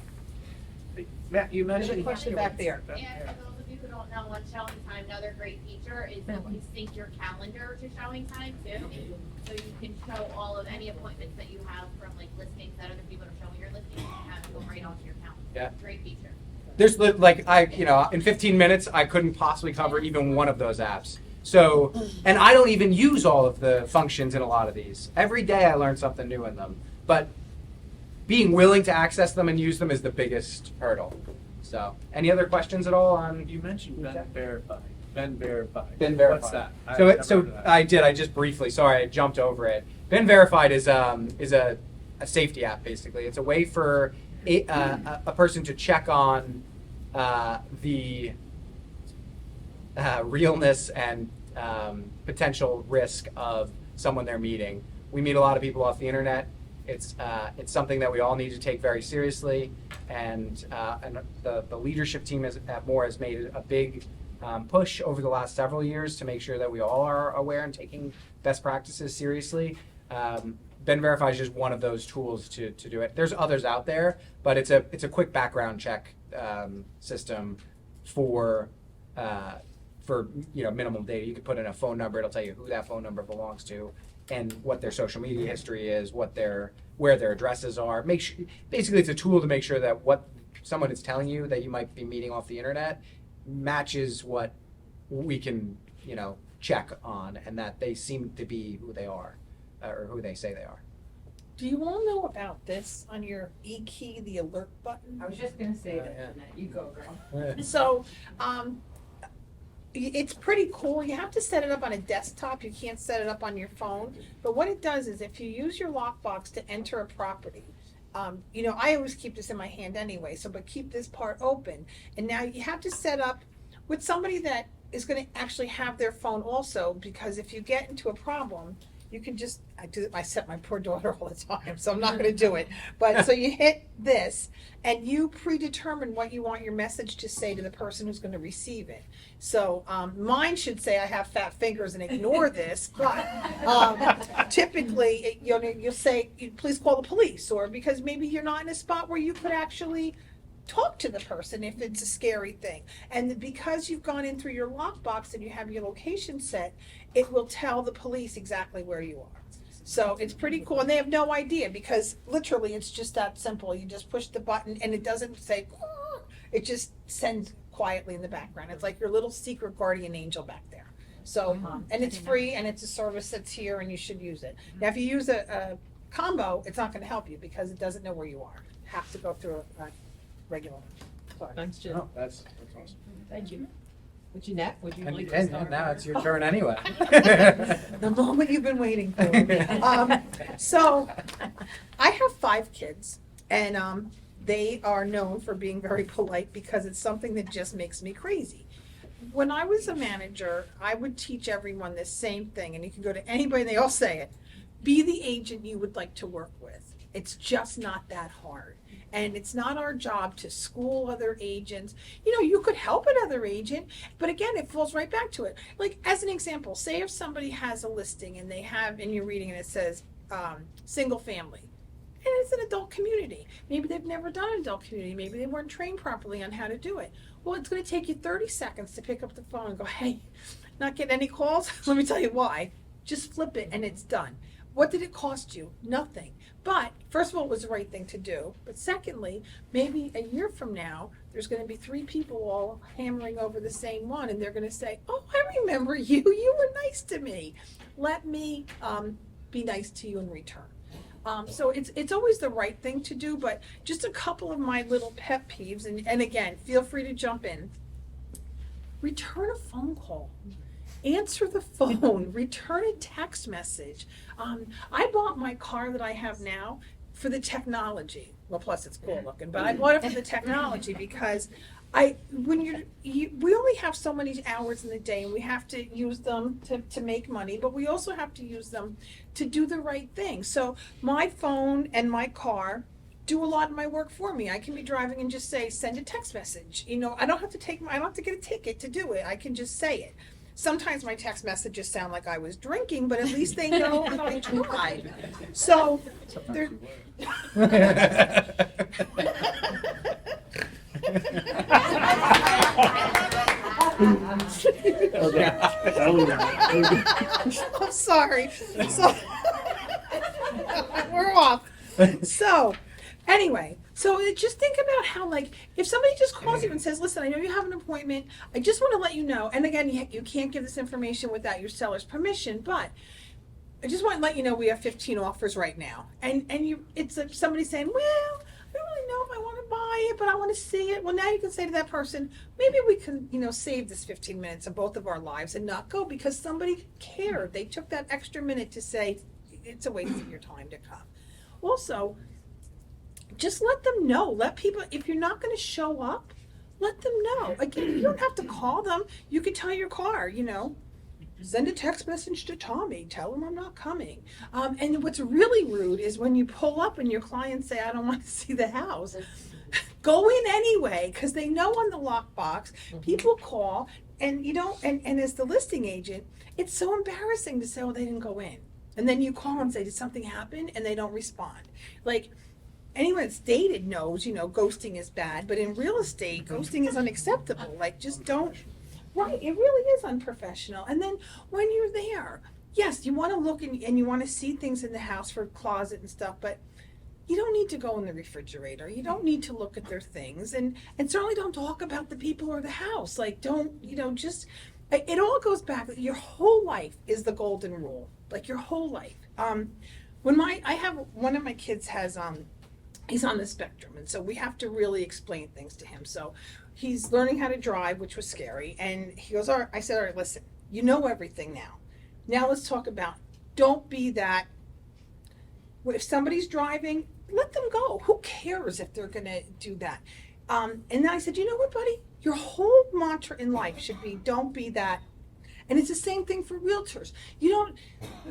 Matt, you There's a mentioned. question back there. And for those of you who don't know, on Showing Time, another great feature is that you sync your calendar to Showing Time too. So you can show all of any appointments that you have from like listings that other people are showing your listings, you can have it go right onto your calendar. Yeah. Great feature. There's in 15 minutes, I couldn't possibly cover even one of those apps. So, and I don't even use all of the functions in a lot of these. Every day I learn something new in them. But being willing to access them and use them is the biggest hurdle. So, any other questions at all on? You mentioned Ben Verified. Ben Verified. Ben Verified. What's that? I've So, never heard of that. I did. I just briefly. Sorry, I jumped over it. Ben Verified is a safety app basically. It's a way for a person to check on the realness and potential risk of someone they're meeting. We meet a lot of people off the internet. It's something that we all need to take very seriously, and the leadership team at MORR has made a big push over the last several years to make sure that we all are aware and taking best practices seriously. Ben Verify is just one of those tools to do it. There's others out there, but it's a quick background check system for minimum data. You could put in a phone number; it'll tell you who that phone number belongs to, and what their social media history is, where their addresses are. Basically, it's a tool to make sure that what someone is telling you that you might be meeting off the internet matches what we can, check on, and that they seem to be who they are, or who they say they are. Do you all know about this on your e-key, the alert button? I was just gonna say that, Yeah. Jeanette. You go, girl. So, it's pretty cool. You have to set it up on a desktop. You can't set it up on your phone. But what it does is if you use your lockbox to enter a property, I always keep this in my hand anyway, but keep this part open. And now you have to set up with somebody that is gonna actually have their phone also, because if you get into a problem, you can just, I set my poor daughter all the time, so I'm not gonna do it. But, so you hit this, and you predetermine what you want your message to say to the person who's gonna receive it. So, mine should say I have fat fingers and ignore this, but, typically, you'll say, please call the police, or because maybe you're not in a spot where you could actually talk to the person if it's a scary thing. And because you've gone in through your lockbox and you have your location set, it will tell the police exactly where you are. So it's pretty cool, and they have no idea, because literally it's just that simple. You just push the button and it doesn't say, it just sends quietly in the background. It's like your little secret guardian angel back there. So, and it's free, and it's a service that's here, and you should use it. Now, if you use a combo, it's not gonna help you because it doesn't know where you are. You have to go through a regular. Sorry. Thanks, Jim. Oh, that's awesome. Thank you. Jeanette, would you like to And start? now it's your turn anyway. The moment you've been waiting for. So, I have 5 kids, and they are known for being very polite because it's something that just makes me crazy. When I was a manager, I would teach everyone the same thing, and you can go to anybody, and they all say it. Be the agent you would like to work with. It's just not that hard. And it's not our job to school other agents. You could help another agent, but again, it falls right back to it. Like, as an example, say if somebody has a listing and you're reading and it says, single family, and it's an adult community. Maybe they've never done an adult community. Maybe they weren't trained properly on how to do it. Well, it's gonna take you 30 seconds to pick up the phone and go, hey, not getting any calls? Let me tell you why. Just flip it and it's done. What did it cost you? Nothing. But first of all, it was the right thing to do. But secondly, maybe a year from now, there's going to be 3 people all hammering over the same one, and they're going to say, "Oh, I remember you. You were nice to me. Let me be nice to you in return." So it's always the right thing to do. But just a couple of my little pet peeves, and again, feel free to jump in. Return a phone call. Answer the phone, return a text message. I bought my car that I have now for the technology. Well, plus it's cool looking, but I bought it for the technology because we only have so many hours in the day, and we have to use them to make money, but we also have to use them to do the right thing. So my phone and my car do a lot of my work for me. I can be driving and just say, send a text message. I don't have to get a ticket to do it. I can just say it. Sometimes my text messages sound like I was drinking, but at least they know that I tried. So, they're... I'm sorry. So, we're off. So, anyway, just think about how, like, if somebody just calls you and says, listen, I know you have an appointment, I just want to let you know, and again, you can't give this information without your seller's permission, but I just want to let you know we have 15 offers right now. And it's somebody saying, well, I don't really know if I want to buy it, but I want to see it. Well, now you can say to that person, maybe we can, save this 15 minutes of both of our lives and not go because somebody cared. They took that extra minute to say, it's a waste of your time to come. Also, just let them know. Let people, if you're not going to show up, let them know. Again, you don't have to call them. You can tell your car, send a text message to Tommy. Tell him I'm not coming. And what's really rude is when you pull up and your clients say, I don't want to see the house. Go in anyway, because they know on the lockbox, people call, and and as the listing agent, it's so embarrassing to say, oh, they didn't go in. And then you call and say, did something happen? And they don't respond. Like, anyone that's dated knows, ghosting is bad, but in real estate, ghosting is unacceptable. Like, just don't, right, it really is unprofessional. And then when you're there, yes, you want to look and you want to see things in the house for closet and stuff, but you don't need to go in the refrigerator. You don't need to look at their things, and certainly don't talk about the people or the house. Like, don't, just, it all goes back. Your whole life is the golden rule. Like, your whole life. I have one of my kids has, he's on the spectrum, and so we have to really explain things to him. So he's learning how to drive, which was scary, and he goes, all right, I said, all right, listen, you know everything now. Now let's talk about, don't be that, if somebody's driving, let them go. Who cares if they're going to do that? And then I said, you know what, buddy? Your whole mantra in life should be, don't be that. And it's the same thing for realtors.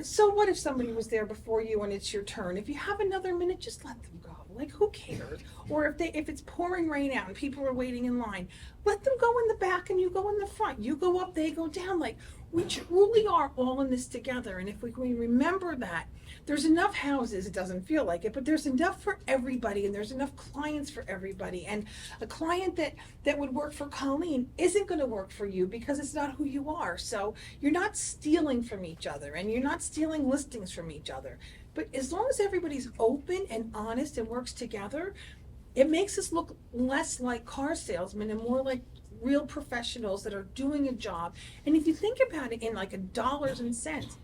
So what if somebody was there before you and it's your turn? If you have another minute, just let them go. Like, who cares? Or if it's pouring rain out and people are waiting in line, let them go in the back and you go in the front. You go up, they go down. Like, we truly are all in this together. And if we remember that, there's enough houses, it doesn't feel like it, but there's enough for everybody, and there's enough clients for everybody. And a client that would work for Colleen isn't going to work for you because it's not who you are. So you're not stealing from each other, and you're not stealing listings from each other. But as long as everybody's open and honest and works together, it makes us look less like car salesmen and more like real professionals that are doing a job. And if you think about it in like a dollars and cents,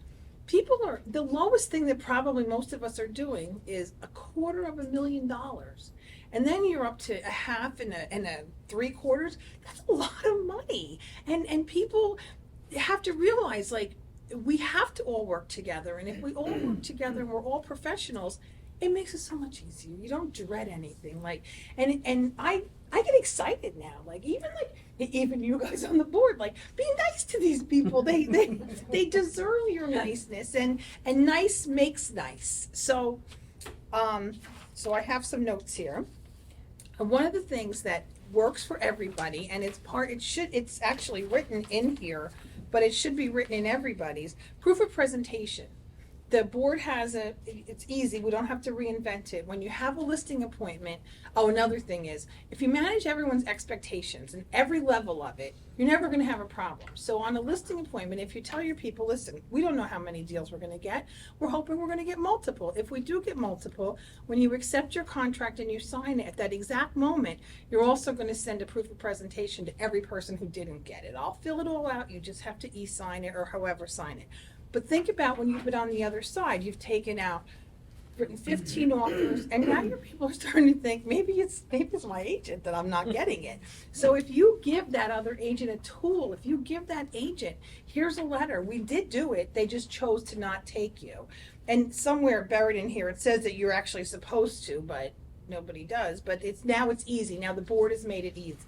the lowest thing that probably most of us are doing is $250,000. And then you're up to a half and a 3/4. That's a lot of money. And people have to realize, like, we have to all work together. And if we all work together and we're all professionals, it makes it so much easier. You don't dread anything. Like, and I get excited now. Like, even you guys on the board, like, be nice to these people. They deserve your niceness, and nice makes nice. So I have some notes here. One of the things that works for everybody, and it's actually written in here, but it should be written in everybody's proof of presentation. The board has it's easy, we don't have to reinvent it. When you have a listing appointment, another thing is, if you manage everyone's expectations and every level of it, you're never gonna have a problem. So on a listing appointment, if you tell your people, listen, we don't know how many deals we're gonna get, we're hoping we're gonna get multiple. If we do get multiple, when you accept your contract and you sign it, at that exact moment, you're also gonna send a proof of presentation to every person who didn't get it. I'll fill it all out, you just have to e-sign it or however sign it. But think about when you've been on the other side, you've written 15 offers, and now your people are starting to think, maybe it's my agent that I'm not getting it. So if you give that other agent a tool, if you give that agent, here's a letter, we did do it, they just chose to not take you. And somewhere buried in here, it says that you're actually supposed to, but nobody does. But it's easy. Now the board has made it easy.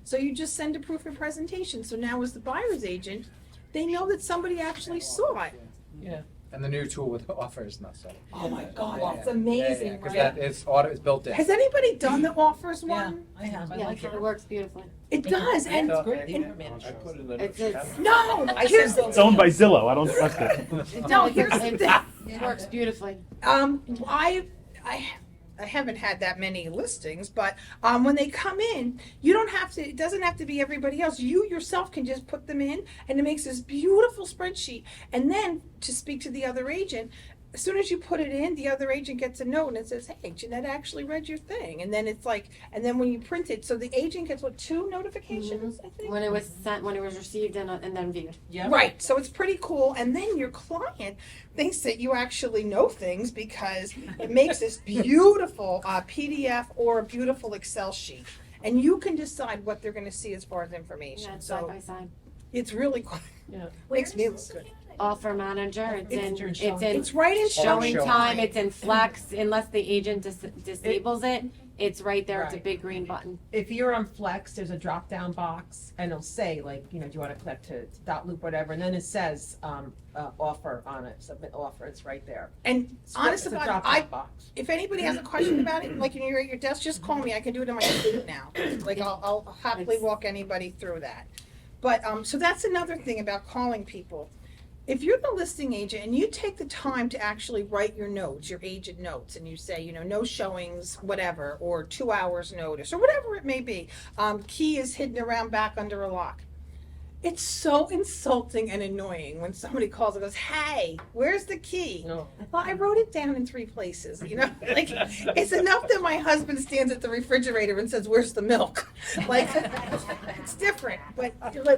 So you just send a proof of presentation. So now as the buyer's agent, they know that somebody actually saw it. Yeah. And the new tool with offers, not so. Oh my God, Yeah, that's yeah. amazing, Because right? it's built in. Has anybody done the offers one? I have. I Yeah, like it. it works beautifully. It does, and So- Great Yeah. email manager. I put in the It's no, I here's sent the It's owned by Zillow. I don't trust it. no, here's the thing. It works beautifully. I haven't had that many listings, but when they come in, you don't have to, it doesn't have to be everybody else. You yourself can just put them in, and it makes this beautiful spreadsheet. And then to speak to the other agent, as soon as you put it in, the other agent gets a note and it says, hey, Jeanette actually read your thing. And then it's like, and then when you print it, so the agent gets 2 notifications, I think? When it was sent, when it was received and then viewed. Yep. Right, so it's pretty cool, and then your client thinks that you actually know things because it makes this beautiful PDF or a beautiful Excel sheet, and you can decide what they're gonna see as far as information, Yeah, it's side so by side. it's really cool. Yeah. Makes me look good. Offer manager, It's right in showing Showing time, it's in flex, unless the agent disables it, it's right there, it's a Right. big green button. If you're on Flex, there's a drop-down box, and it'll say, like, do you want to click to dot loop, whatever, and then it says, offer on it, submit offer, it's right there. And honest It's a about drop-down it, box. if anybody has a question about it, like when you're at your desk, just call me, I can do it in my sleep now. Like, I'll happily walk anybody through that. But, so that's another thing about calling people. if you're the listing agent and you take the time to actually write your notes, your agent notes, and you say, no showings, whatever, or 2 hours notice, or whatever it may be, key is hidden around back under a lock. It's so insulting and annoying when somebody calls and goes, "Hey, where's the key?" No. Well, I wrote it down in 3 places. Like it's enough that my husband stands at the refrigerator and says, "Where's the milk?" Like it's different, but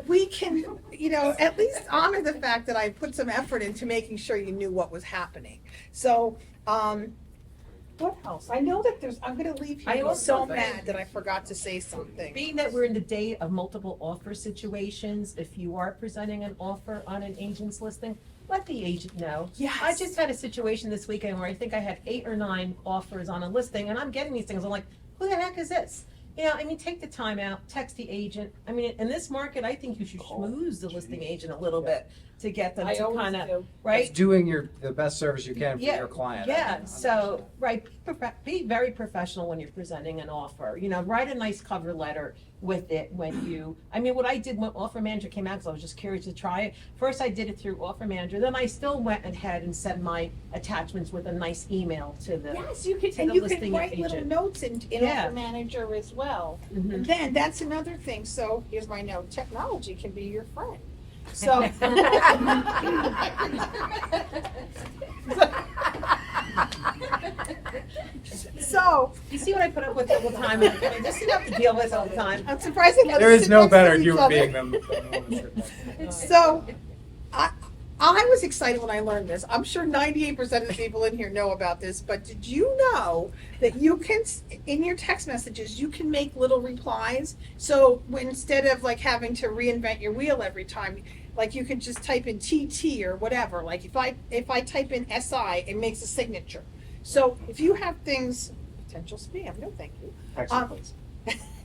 we can, at least honor the fact that I put some effort into making sure you knew what was happening. So, what else? I know that I'm going to leave I here also so think- mad that I forgot to say something. Being that we're in the day of multiple offer situations, if you are presenting an offer on an agent's listing, let the agent know. Yes. I just had a situation this weekend where I think I had 8 or 9 offers on a listing, and I'm getting these things. I'm like, who the heck is this? Take the time out, text the agent. In this market, I think you should schmooze the listing agent a little bit to get them I to always kind of, do. right? It's doing the best service you can for Yeah, your client. Yeah, so, right, be very professional when you're presenting an offer. Write a nice cover letter with it when you, what I did when Offer Manager came out, because I was just curious to try it. First, I did it through Offer Manager, then I still went ahead and sent my attachments with a nice email to the. Yes, you can, to and the you can listing write little agent. notes in Yeah. Offer Manager as well. Mhm. And then, that's another thing, so here's my note, technology can be your friend. So. So, You see what I put up with all the time? This you have to deal with all the time. I'm surprised they let There us is sit no next to better each human other. being than the So, I was excited when I learned this. I'm sure 98% of the people in here know about this, but did you know that you can, in your text messages, you can make little replies? So instead of like having to reinvent your wheel every time, like you could just type in TT or whatever. Like if I type in SI, it makes a signature. So if you have things, potential spam, no thank you. Text Um, replace.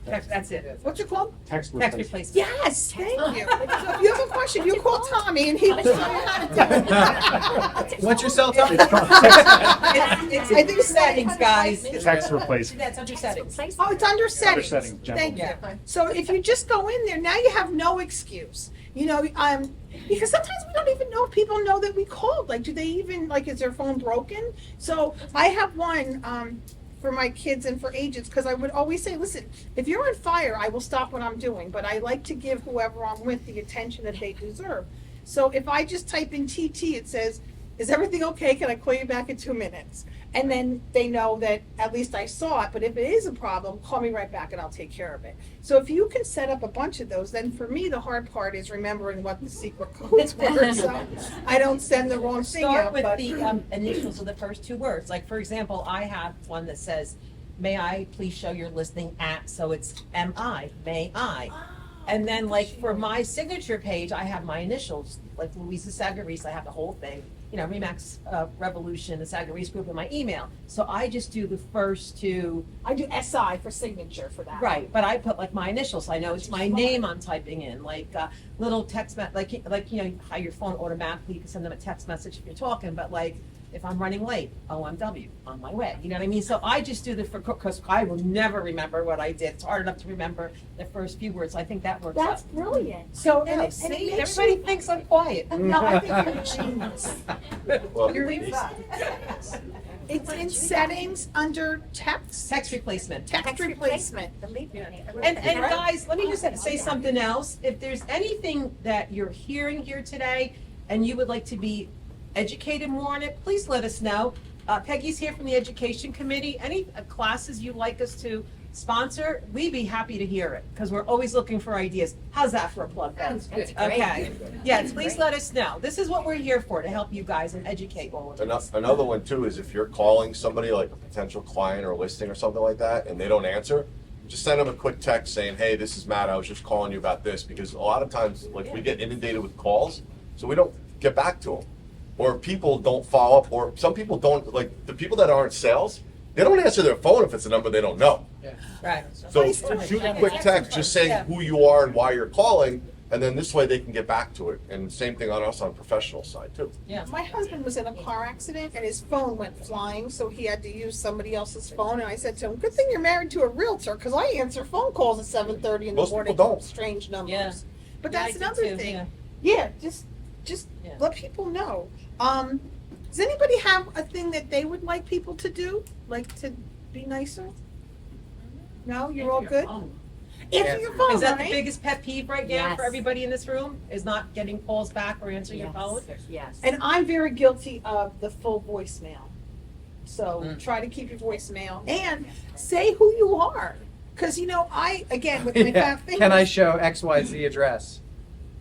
That's it. What's it called? Text Text replace. replacement. Yes, thank you. So if you have a question, you call Tommy and he will show you how to do it. What's your cell phone? It's I think under settings, guys. Text replace. That's under settings. Oh, it's under settings. settings, Thank you. general. So if you just go in there, now you have no excuse. Because sometimes we don't even know if people know that we called. Like, do they even, is their phone broken? So I have one, for my kids and for agents, because I would always say, listen, if you're on fire, I will stop what I'm doing, but I like to give whoever I'm with the attention that they deserve. So if I just type in TT, it says, is everything okay? Can I call you back in 2 minutes? And then they know that at least I saw it, but if it is a problem, call me right back and I'll take care of it. So if you can set up a bunch of those, then for me, the hard part is remembering what the secret codes were, so I don't send the wrong thing Start out. with But the initials of the first 2 words. Like, for example, I have one that says, may I please show your listing at, so it's M-I, may I. And then for my signature page, I have my initials, like Louisa Sagaris, I have the whole thing. Remax Revolution, the Sagaris group in my email. So I just do the first 2. I do SI for signature for that. Right, but I put my initials, so I know it's my name I'm typing in, little text how your phone automatically, you can send them a text message if you're talking, but if I'm running late, OMW, on my way, you know what I mean? So I just do because I will never remember what I did. It's hard enough to remember the first few words. I think that works out. That's brilliant. So, and it See, makes everybody you- thinks I'm quiet. No, I think you're a genius. Well, You're It's in settings under text, Text replacement. text replacement. And guys, let me just say something else. If there's anything that you're hearing here today and you would like to be educated more on it, please let us know. Peggy's here from the Education Committee. Any classes you'd like us to sponsor, we'd be happy to hear it, because we're always looking for ideas. How's that for a plug, Ben? That's great. Okay. Yes, please let us know. This is what we're here for, to help you guys and educate all of us. Another one too is if you're calling somebody like a potential client or listing or something like that and they don't answer, just send them a quick text saying, hey, this is Matt, I was just calling you about this, because a lot of times we get inundated with calls, so we don't get back to them. Or people don't follow up, or some people don't, the people that aren't sales, they don't answer their phone if it's a number they don't know. Right. So shoot a quick text, just saying who you are and why you're calling, and then this way they can get back to it. And same thing on us on professional side too. Yeah. My husband was in a car accident and his phone went flying, so he had to use somebody else's phone. And I said to him, good thing you're married to a realtor, because I answer phone calls at 7:30 in the Most morning people from don't. strange numbers. Yeah. But Yeah, that's I do another too, thing. yeah. Yeah, just just Yeah. let people know. Does anybody have a thing that they would like people to do? Like to be nicer? No, you're all good? Answer your phone, Is that the right? biggest pet peeve right now for Yes. everybody in this room? Is not getting calls back or answering your phone? Yes. And I'm very guilty of the full voicemail. So Mm. try to keep your voicemail and say who you are. Cause you know, again, with my Yeah. fat fingers. Can I show XYZ address?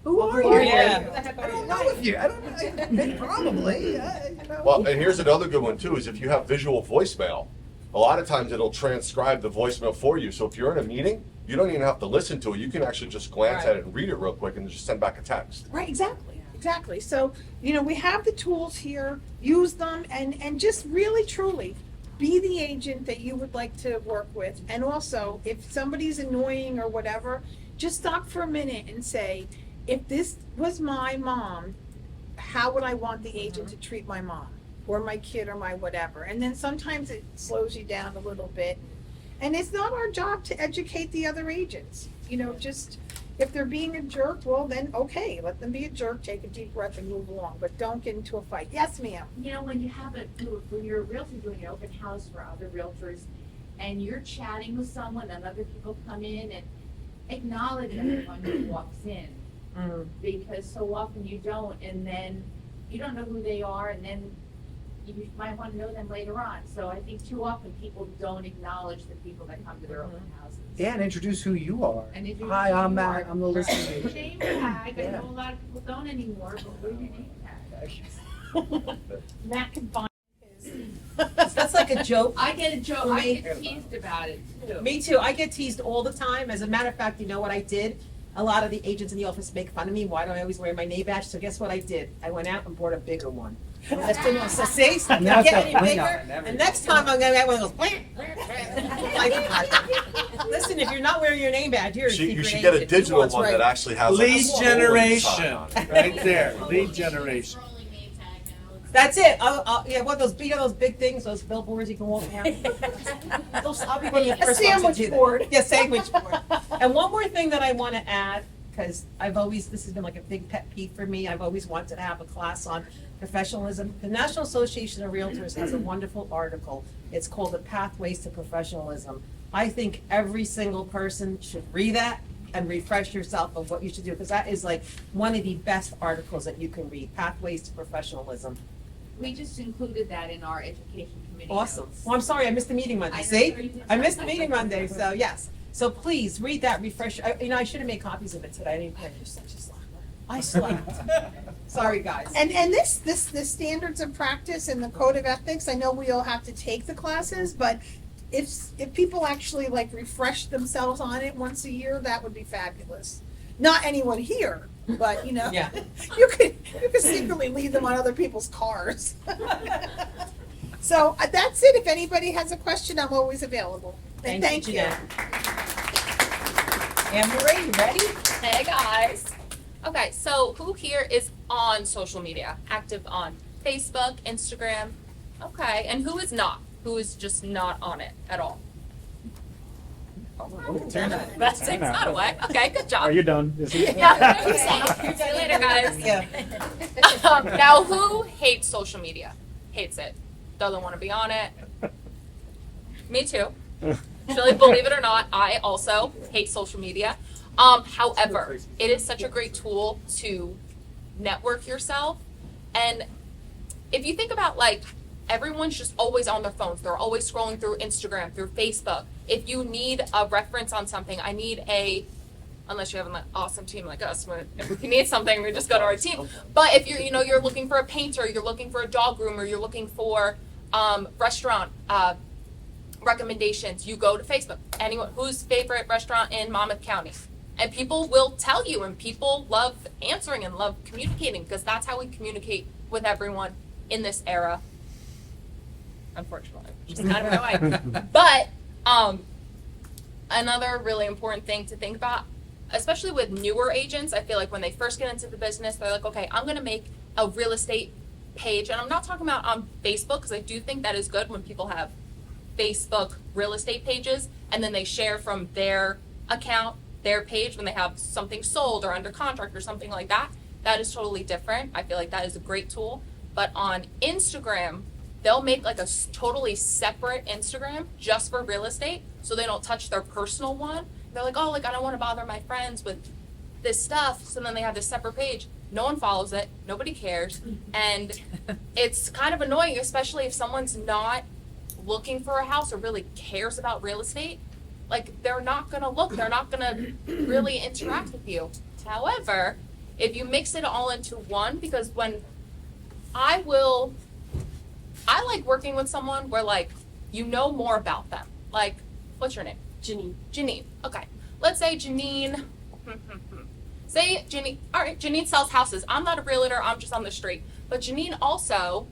Who are Who are you? you? Yeah. Who the heck I are don't you? know if you. I don't know. Probably. You know. Well, and here's another good one too, is if you have visual voicemail, a lot of times it'll transcribe the voicemail for you. So if you're in a meeting, you don't even have to listen to it. You can actually just glance Right. at it and read it real quick and just send back a text. Right, exactly. So, you know, we have the tools here, use them and just really truly be the agent that you would like to work with. And also, if somebody's annoying or whatever, just stop for a minute and say, if this was my mom, how would I want the agent to treat my mom? Or my kid or my whatever. And then sometimes it slows you down a little bit. And it's not our job to educate the other agents. You know, just if they're being a jerk, well then okay, let them be a jerk, take a deep breath and move along. But don't get into a fight. Yes, ma'am. You know, when you have when you're a realtor doing an open house for other realtors and you're chatting with someone and other people come in and acknowledge everyone who walks in. Mm. Because so often you don't, and then you don't know who they are, and then you might want to know them later on. So I think too often people don't acknowledge the people that come to their open houses. Yeah, and introduce who you are. And introduce Hi, who I'm you Matt. are. I'm the listing Right. agent. Name tag. I Yeah. know a lot of people don't anymore, but where's your name tag? Matt can find That's like a joke. I get a joke. I Me- get teased about it too. Me too. I get teased all the time. As a matter of fact, you know what I did? A lot of the agents in the office make fun of me. Why don't I always wear my name badge? So guess what I did? I went out and bought a bigger one. That's the so see, so Now it's get got any bling bigger. on it and everything. And next time I'm gonna get one of those. Listen, if you're not wearing your name badge, you're a secret You should get a agent. Who digital wants one right? that actually has like a Lead scrolling generation, sign on it. right there, lead generation. Scrolling name tag now. That's it. Yeah, what those those big things, those billboards you can walk around. I'll be one of the a first ones to sandwich do that. board. Yeah, sandwich board. And one more thing that I want to add, because this has been like a big pet peeve for me. I've always wanted to have a class on professionalism. The National Association of Realtors has a wonderful article. It's called The Pathways to Professionalism. I think every single person should read that and refresh yourself of what you should do, because that is like one of the best articles that you can read, Pathways to Professionalism. We just included that in our education committee. Awesome. notes. Well, I'm sorry, I missed the meeting Monday, I know, see? sure you did. I missed the meeting Monday, so yes. So please, read that, refresh, I should have made copies of it today, I didn't print it. I slept. Sorry, guys. And this the standards of practice and the code of ethics, I know we all have to take the classes, but if people actually like refresh themselves on it once a year, that would be fabulous. Not anyone here, but you know, Yeah. you could secretly leave them on other people's cars. So that's it. If anybody has a question, I'm always available. And thank you. Jeanette. Anne Marie, you ready? Hey guys. Okay, so who here is on social media? Active on Facebook, Instagram? Okay, and who is not? Who is just not on it at all? That's takes that away. Okay, good job. Are you done? Is he? Yeah. See you later, guys. Yeah. Now, who hates social media? Hates it. Doesn't want to be on it. Me too. Actually, believe it or not, I also hate social media. However, it is such a great tool to network yourself. And if you think about like everyone's just always on their phones, they're always scrolling through Instagram, through Facebook. If you need a reference on something, unless you have an awesome team like us, if you need something, we just go to our team. But if you're looking for a painter, you're looking for a dog groomer, you're looking for restaurant recommendations, you go to Facebook. Anyone whose favorite restaurant in Monmouth County, and people will tell you, and people love answering and love communicating because that's how we communicate with everyone in this era. Unfortunately, which is kind of annoying. But another really important thing to think about, especially with newer agents, I feel like when they first get into the business, they're like, okay, I'm going to make a real estate page. And I'm not talking about on Facebook, because I do think that is good when people have Facebook real estate pages and then they share from their account, their page, when they have something sold or under contract or something like that. that is totally different. I feel like that is a great tool. But on Instagram, they'll make like a totally separate Instagram just for real estate, so they don't touch their personal one. They're like, oh, like I don't want to bother my friends with this stuff. So then they have this separate page. No one follows it. Nobody cares. And it's kind of annoying, especially if someone's not looking for a house or really cares about real estate. Like, they're not going to look. They're not going to really interact with you. However, if you mix it all into one, because when I like working with someone where, like, you know more about them. Like, what's your name? Janine. Janine. Okay. Let's say Janine. All right, Janine sells houses. I'm not a realtor, I'm just on the street. But Janine also,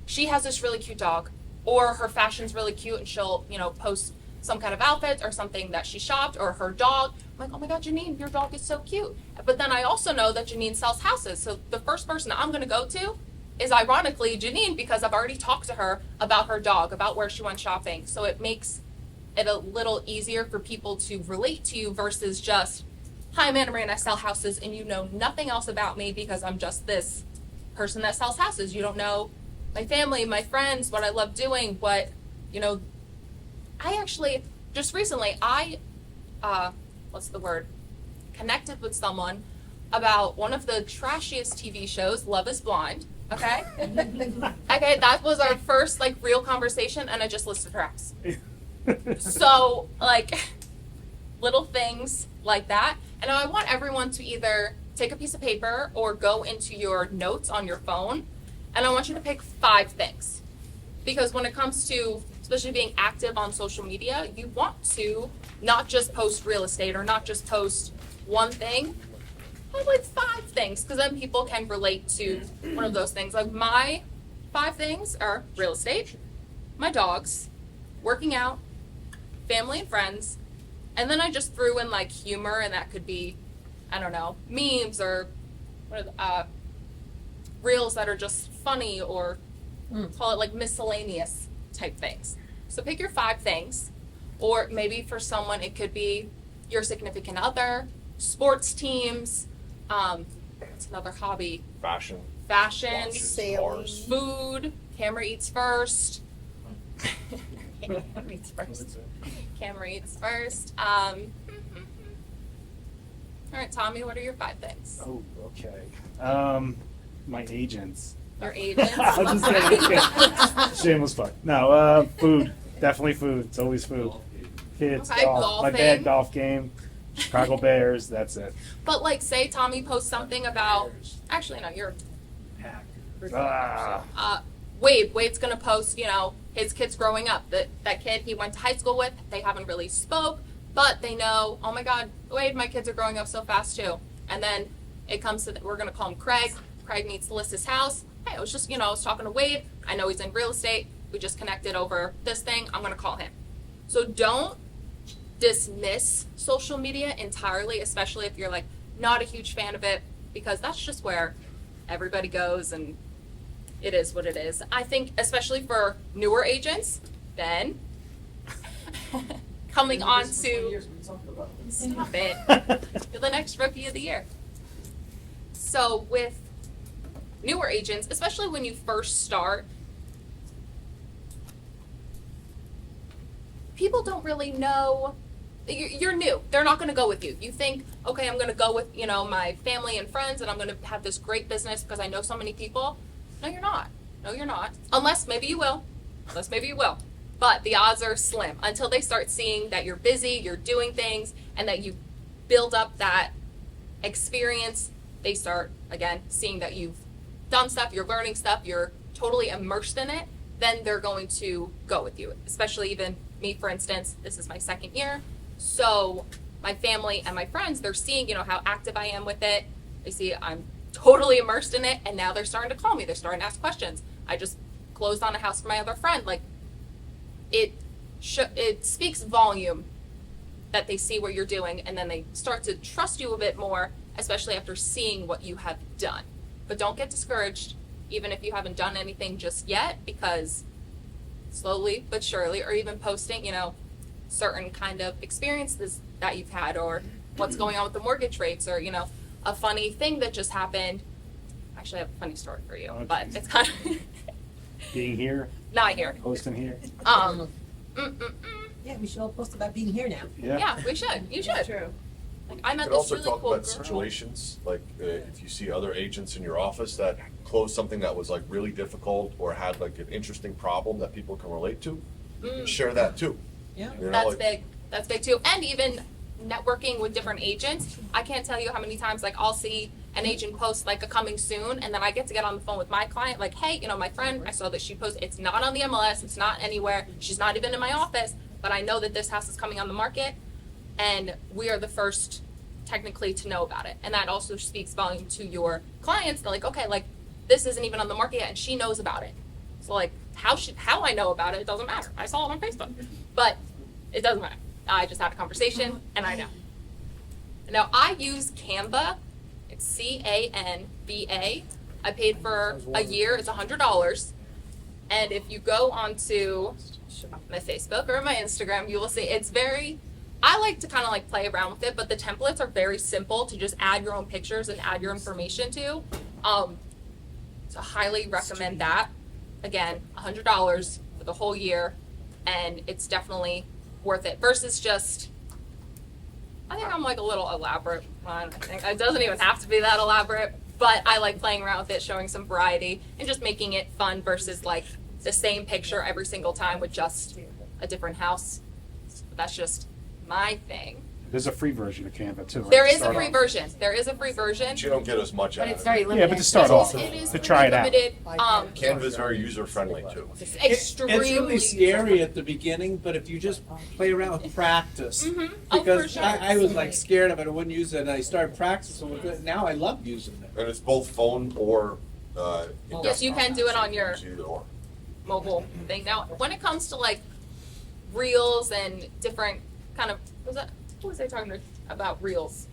she has this really cute dog, or her fashion's really cute and she'll, post some kind of outfit or something that she shopped, or her dog. I'm like, oh my God, Janine, your dog is so cute. But then I also know that Janine sells houses. So the first person I'm going to go to is ironically Janine, because I've already talked to her about her dog, about where she went shopping. So it makes it a little easier for people to relate to you versus just, hi, I'm Anna Marie and I sell houses, and you know nothing else about me because I'm just this person that sells houses. You don't know my family, my friends, what I love doing, what, I actually, just recently, connected with someone about one of the trashiest TV shows, Love is Blind, okay? Okay, that was our first, real conversation, and I just listed her house. So, little things like that. And I want everyone to either take a piece of paper or go into your notes on your phone, and I want you to pick 5 things. Because when it comes to, especially being active on social media, you want to not just post real estate or not just post one thing, but 5 things, because then people can relate to one of those things. Like, my 5 things are real estate, my dogs, working out, family and friends, and then I just threw in humor, and that could be, I don't know, memes or reels that are just funny, or call it miscellaneous type things. So pick your 5 things, or maybe for someone it could be your significant other, sports teams, what's another hobby? Fashion. Watches, Sailing. food, camera eats first. Camera eats first. Camera eats first. All right, Tommy, what are your 5 things? Oh, okay. My agents. Your agents? I'm just kidding. Shameless plug. No, food. Definitely food. It's always food. Kids, Okay, golf. My golfing. dad golf game. Chicago Bears. That's it. But say Tommy posts something about, actually no, you're, Wade's gonna post, his kids growing up. That kid he went to high school with, they haven't really spoke, but they know, oh my God, Wade, my kids are growing up so fast too. And then it comes to, we're gonna call him Craig. Craig needs to list his house. Hey, I was just, I was talking to Wade. I know he's in real estate. We just connected over this thing. I'm gonna call him. So don't dismiss social media entirely, especially if you're not a huge fan of it, because that's just where everybody goes, and it is what it is. I think especially for newer agents, Ben, coming on to, stop it, you're the next rookie of the year. So with newer agents, especially when you first start, people don't really know. You're new. They're not going to go with you. You think, okay, I'm going to go with, my family and friends, and I'm going to have this great business because I know so many people. No, you're not. No, you're not. Unless maybe you will. But the odds are slim until they start seeing that you're busy, you're doing things, and that you build up that experience. They start, again, seeing that you've done stuff, you're learning stuff, you're totally immersed in it. Then they're going to go with you. Especially even me, for instance, this is my 2nd year. So my family and my friends, they're seeing, how active I am with it. They see I'm totally immersed in it, and now they're starting to call me. They're starting to ask questions. I just closed on a house for my other friend. It speaks volume that they see what you're doing, and then they start to trust you a bit more, especially after seeing what you have done. But don't get discouraged, even if you haven't done anything just yet, because slowly but surely, or even posting, certain kind of experiences that you've had, or what's going on with the mortgage rates, or, a funny thing that just happened, Actually, I have a funny story for you, Oh, but geez. it's kind of Being here, not here. hosting here. Yeah, we should all post about being here now. Yeah, we should. You should. True. Like, I You met could this also really talk cool about girl. situations, like if you see other agents in your office that closed something that was like really difficult or had like an interesting problem that people can relate to, you can share that too. Yeah. You know, That's like- big. That's big too. And even networking with different agents. I can't tell you how many times like I'll see an agent post like a coming soon, and then I get to get on the phone with my client like, hey, you know, my friend, I saw that she posted. It's not on the MLS. It's not anywhere. She's not even in my office. But I know that this house is coming on the market, and we are the first technically to know about it. And that also speaks volume to your clients. They're like, okay, like this isn't even on the market yet, and she knows about it. So like how I know about it, it doesn't matter. I saw it on Facebook. But it doesn't matter. I just had a conversation and I know. Now I use Canva. It's CANVA. I paid for a year. It's $100. And if you go onto my Facebook or my Instagram, you will see it's very, I like to kind of like play around with it, but the templates are very simple to just add your own pictures and add your information to. So highly recommend that. Again, $100 for the whole year, and it's definitely worth it versus just, I think I'm like a little elaborate. I think it doesn't even have to be that elaborate, but I like playing around with it, showing some variety and just making it fun versus like the same picture every single time with just a different house. That's just my thing. There's a free version of Canva too. Right? There to is a start free off. version. There is a free version. But you don't get as much out But of it's it. very limited. Yeah, but to start off, It is to try it out. limited. Canva's very user friendly too. It's It's extremely really scary at the beginning, but if you just play around with practice, Mhm. Oh, for because sure. I was like scared of it, I wouldn't use it, and I started practicing with it. Now I love using it. And it's both phone or Yes, you can do it on your Either or. mobile thing. Now, when it comes to like reels and different kind of, what was I talking about reels?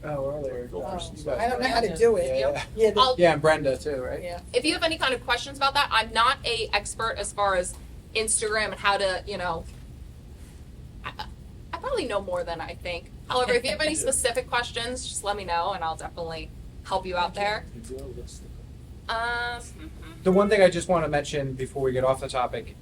Oh, earlier. I don't know how to do it. Yeah, I'll- Yeah, and Brenda too, right? yeah. If you have any kind of questions about that, I'm not a expert as far as Instagram and how to, you know, I probably know more than I think. However, if you have any specific questions, just let me know and I'll definitely help you out there. The one thing I just want to mention before we get off the topic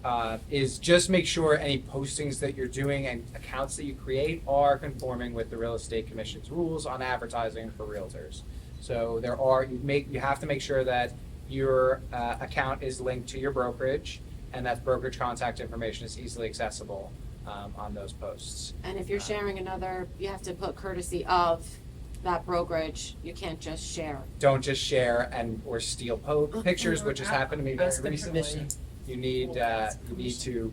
is just make sure any postings that you're doing and accounts that you create are conforming with the Real Estate Commission's rules on advertising for realtors. So you have to make sure that your account is linked to your brokerage and that brokerage contact information is easily accessible on those posts. And if you're sharing another, you have to put courtesy of that brokerage. You can't just share. Don't just share or steal pictures, which has happened to me very Ask them recently. permission. You need to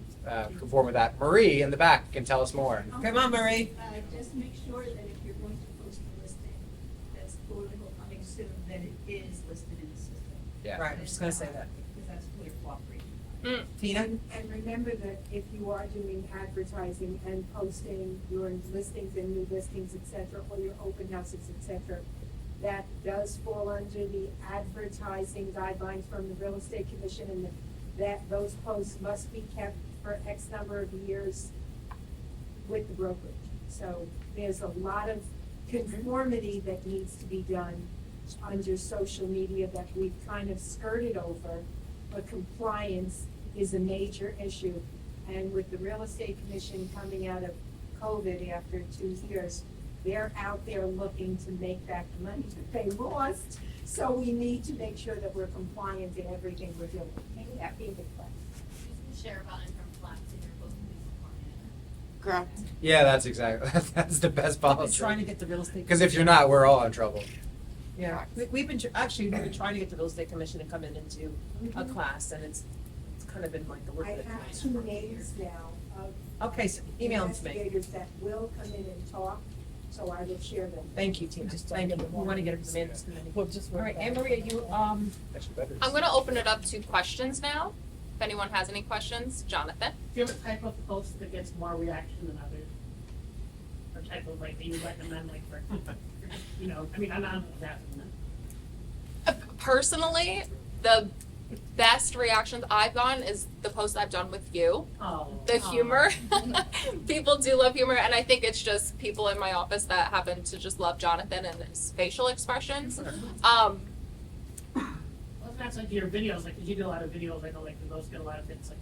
conform with that. Marie in the back can tell us more. Come on, Marie. Just make sure that if you're going to post a listing that's political coming soon, that it is listed in the system, Yeah. Right, I'm just gonna say that. because that's clear cooperation. Tina? And remember that if you are doing advertising and posting your listings and new listings, et cetera, or your open houses, et cetera, that does fall under the advertising guidelines from the Real Estate Commission, and that those posts must be kept for X number of years with the brokerage. So there's a lot of conformity that needs to be done under social media that we've kind of skirted over, but compliance is a major issue. And with the Real Estate Commission coming out of COVID after 2 years, they're out there looking to make back the money that they lost. So we need to make sure that we're compliant in everything we're doing. Maybe that be a big plus. Use the share button from Flex and you're both compliant. Correct. Yeah, that's exactly that's the best I've been policy. trying to get the real estate. Because if you're not, we're all in trouble. Yeah, we've been trying to get the real estate commission to come in and do a class, and it's kind of been like the work I of the have 2 names now of Okay, so email them to me. investigators that will come in and talk, so I will share them. Thank you, Tina, thank you. We wanna get it to the managers committee. All right, Anne Marie, you, Actually, better. I'm going to open it up to questions now. If anyone has any questions, Jonathan. Do you have a type of post that gets more reaction than others? Or type of like that you recommend, like for, you know, I mean, I'm not asking them. Personally, the best reactions I've gotten is the post I've done with you. Oh. The humor. People do love humor, and I think it's just people in my office that happen to just love Jonathan and his facial expressions. that's like your videos, like, 'cause you do a lot of videos, like, do those get a lot of hits, like,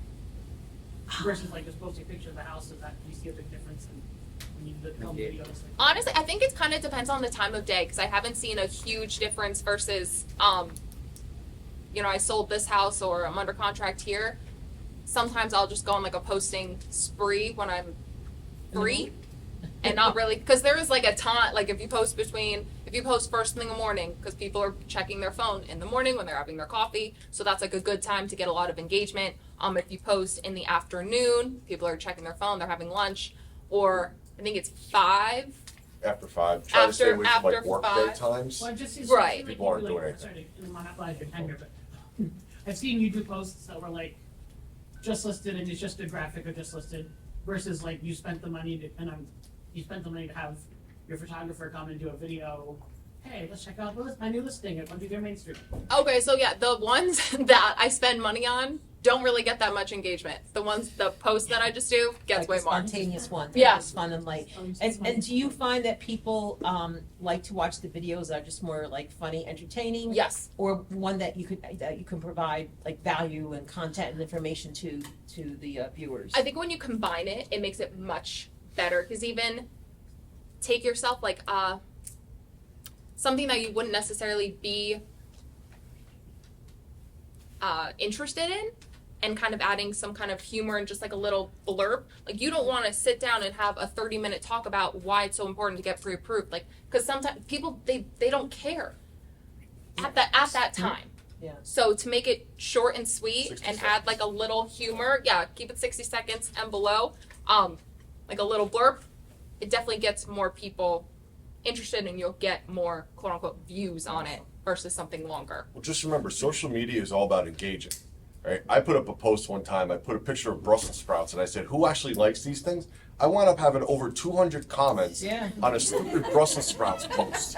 versus like just posting pictures of the house, do you see a big difference in when you film videos? Like, Honestly, I think it kind of depends on the time of day because I haven't seen a huge difference versus, you know, I sold this house or I'm under contract here. Sometimes I'll just go on like a posting spree when I'm free and not really, because there is like a time, like if you post first thing in the morning, because people are checking their phone in the morning when they're having their coffee, so that's like a good time to get a lot of engagement. If you post in the afternoon, people are checking their phone, they're having lunch, or I think it's 5. After 5, try to stay away from like after work 5. day times. well, I've just seen Right. People aren't doing anything. Sorry, I'm not glad your tenure, but I've seen you do posts that were like just listed and it's just a graphic or just listed versus like you spent the money to have your photographer come and do a video. Hey, let's check out my new listing at 123 Main Street. Okay, so yeah, the ones that I spend money on don't really get that much engagement. The posts that I just do gets way Like the more. spontaneous one. Yeah. It's fun and light. And do you find that people like to watch the videos that are just more like funny, entertaining? Yes. Or one that you can provide like value and content and information to the viewers? I think when you combine it, it makes it much better. Because even take yourself like something that you wouldn't necessarily be interested in, and kind of adding some kind of humor and just like a little blurb. Like you don't want to sit down and have a 30-minute talk about why it's so important to get pre-approved. Like, because sometimes people they don't care at that time. Yeah. So to make it short and sweet 60 and seconds. add like a little humor, keep it 60 seconds and below, like a little blurb, it definitely gets more people interested and you'll get more quote unquote views on it versus something longer. Well, just remember, social media is all about engaging. Right? I put up a post one time. I put a picture of Brussels sprouts, and I said, "Who actually likes these things?" I wound up having over 200 comments Yeah. on a stupid Brussels sprouts post,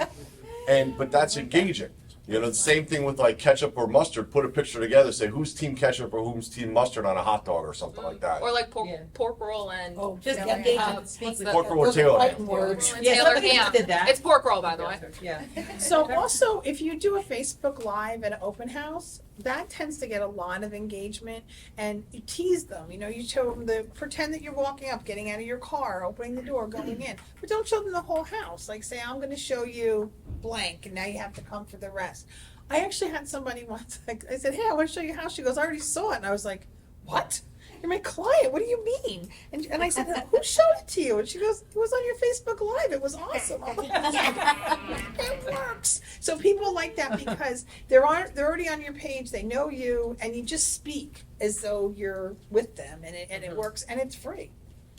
but that's engaging. You know, the same thing with like ketchup or mustard. Put a picture together, say who's team ketchup or who's team mustard on a hot dog or something like that. Or like Yeah. pork roll and Just Yeah. engagement. what's Speak the- with Pork roll with Taylor ham. words. and Yeah, Taylor somebody ham. did that. It's pork roll, by the way. Yeah. So also, if you do a Facebook Live at an open house, that tends to get a lot of engagement, and you tease them. You know, you show them pretend that you're walking up, getting out of your car, opening the door, going in, but don't show them the whole house. Like say, I'm going to show you blank, and now you have to come for the rest. I actually had somebody once. I said, "Hey, I want to show you a house." She goes, "I already saw it," and I was like, "What? You're my client. What do you mean?" And I said, "Who showed it to you?" And she goes, "It was on your Facebook Live. It was awesome." I'm like, it works. So people like that because they're already on your page. They know you, and you just speak as though you're with them, and it works, and it's free.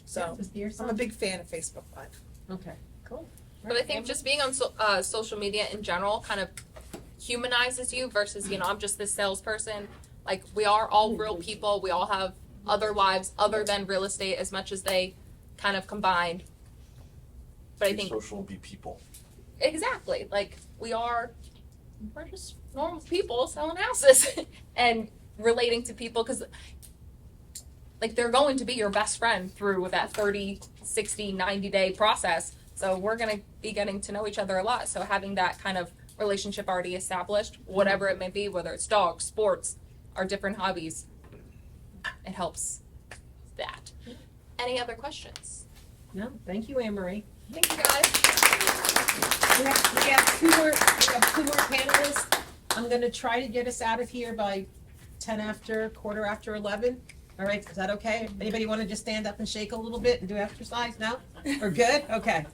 So I'm a big fan of Facebook Live. Okay. Cool. But I think just being on social media in general kind of humanizes you versus, I'm just this salesperson. Like, we are all real people. We all have other lives other than real estate as much as they kind of combined. But I Be think, social and be people. exactly, like, we're just normal people selling houses and relating to people because, like, they're going to be your best friend through that 30, 60, 90-day process. So we're going to be getting to know each other a lot. So having that kind of relationship already established, whatever it may be, whether it's dogs, sports, or different hobbies, it helps that. Any other questions? No, thank you, Anne Marie. Thank you, guys. We have two more panelists. I'm gonna try to get us out of here by quarter after 11. All right, is that okay? Anybody wanna just stand up and shake a little bit and do exercise? No? We're good? Okay.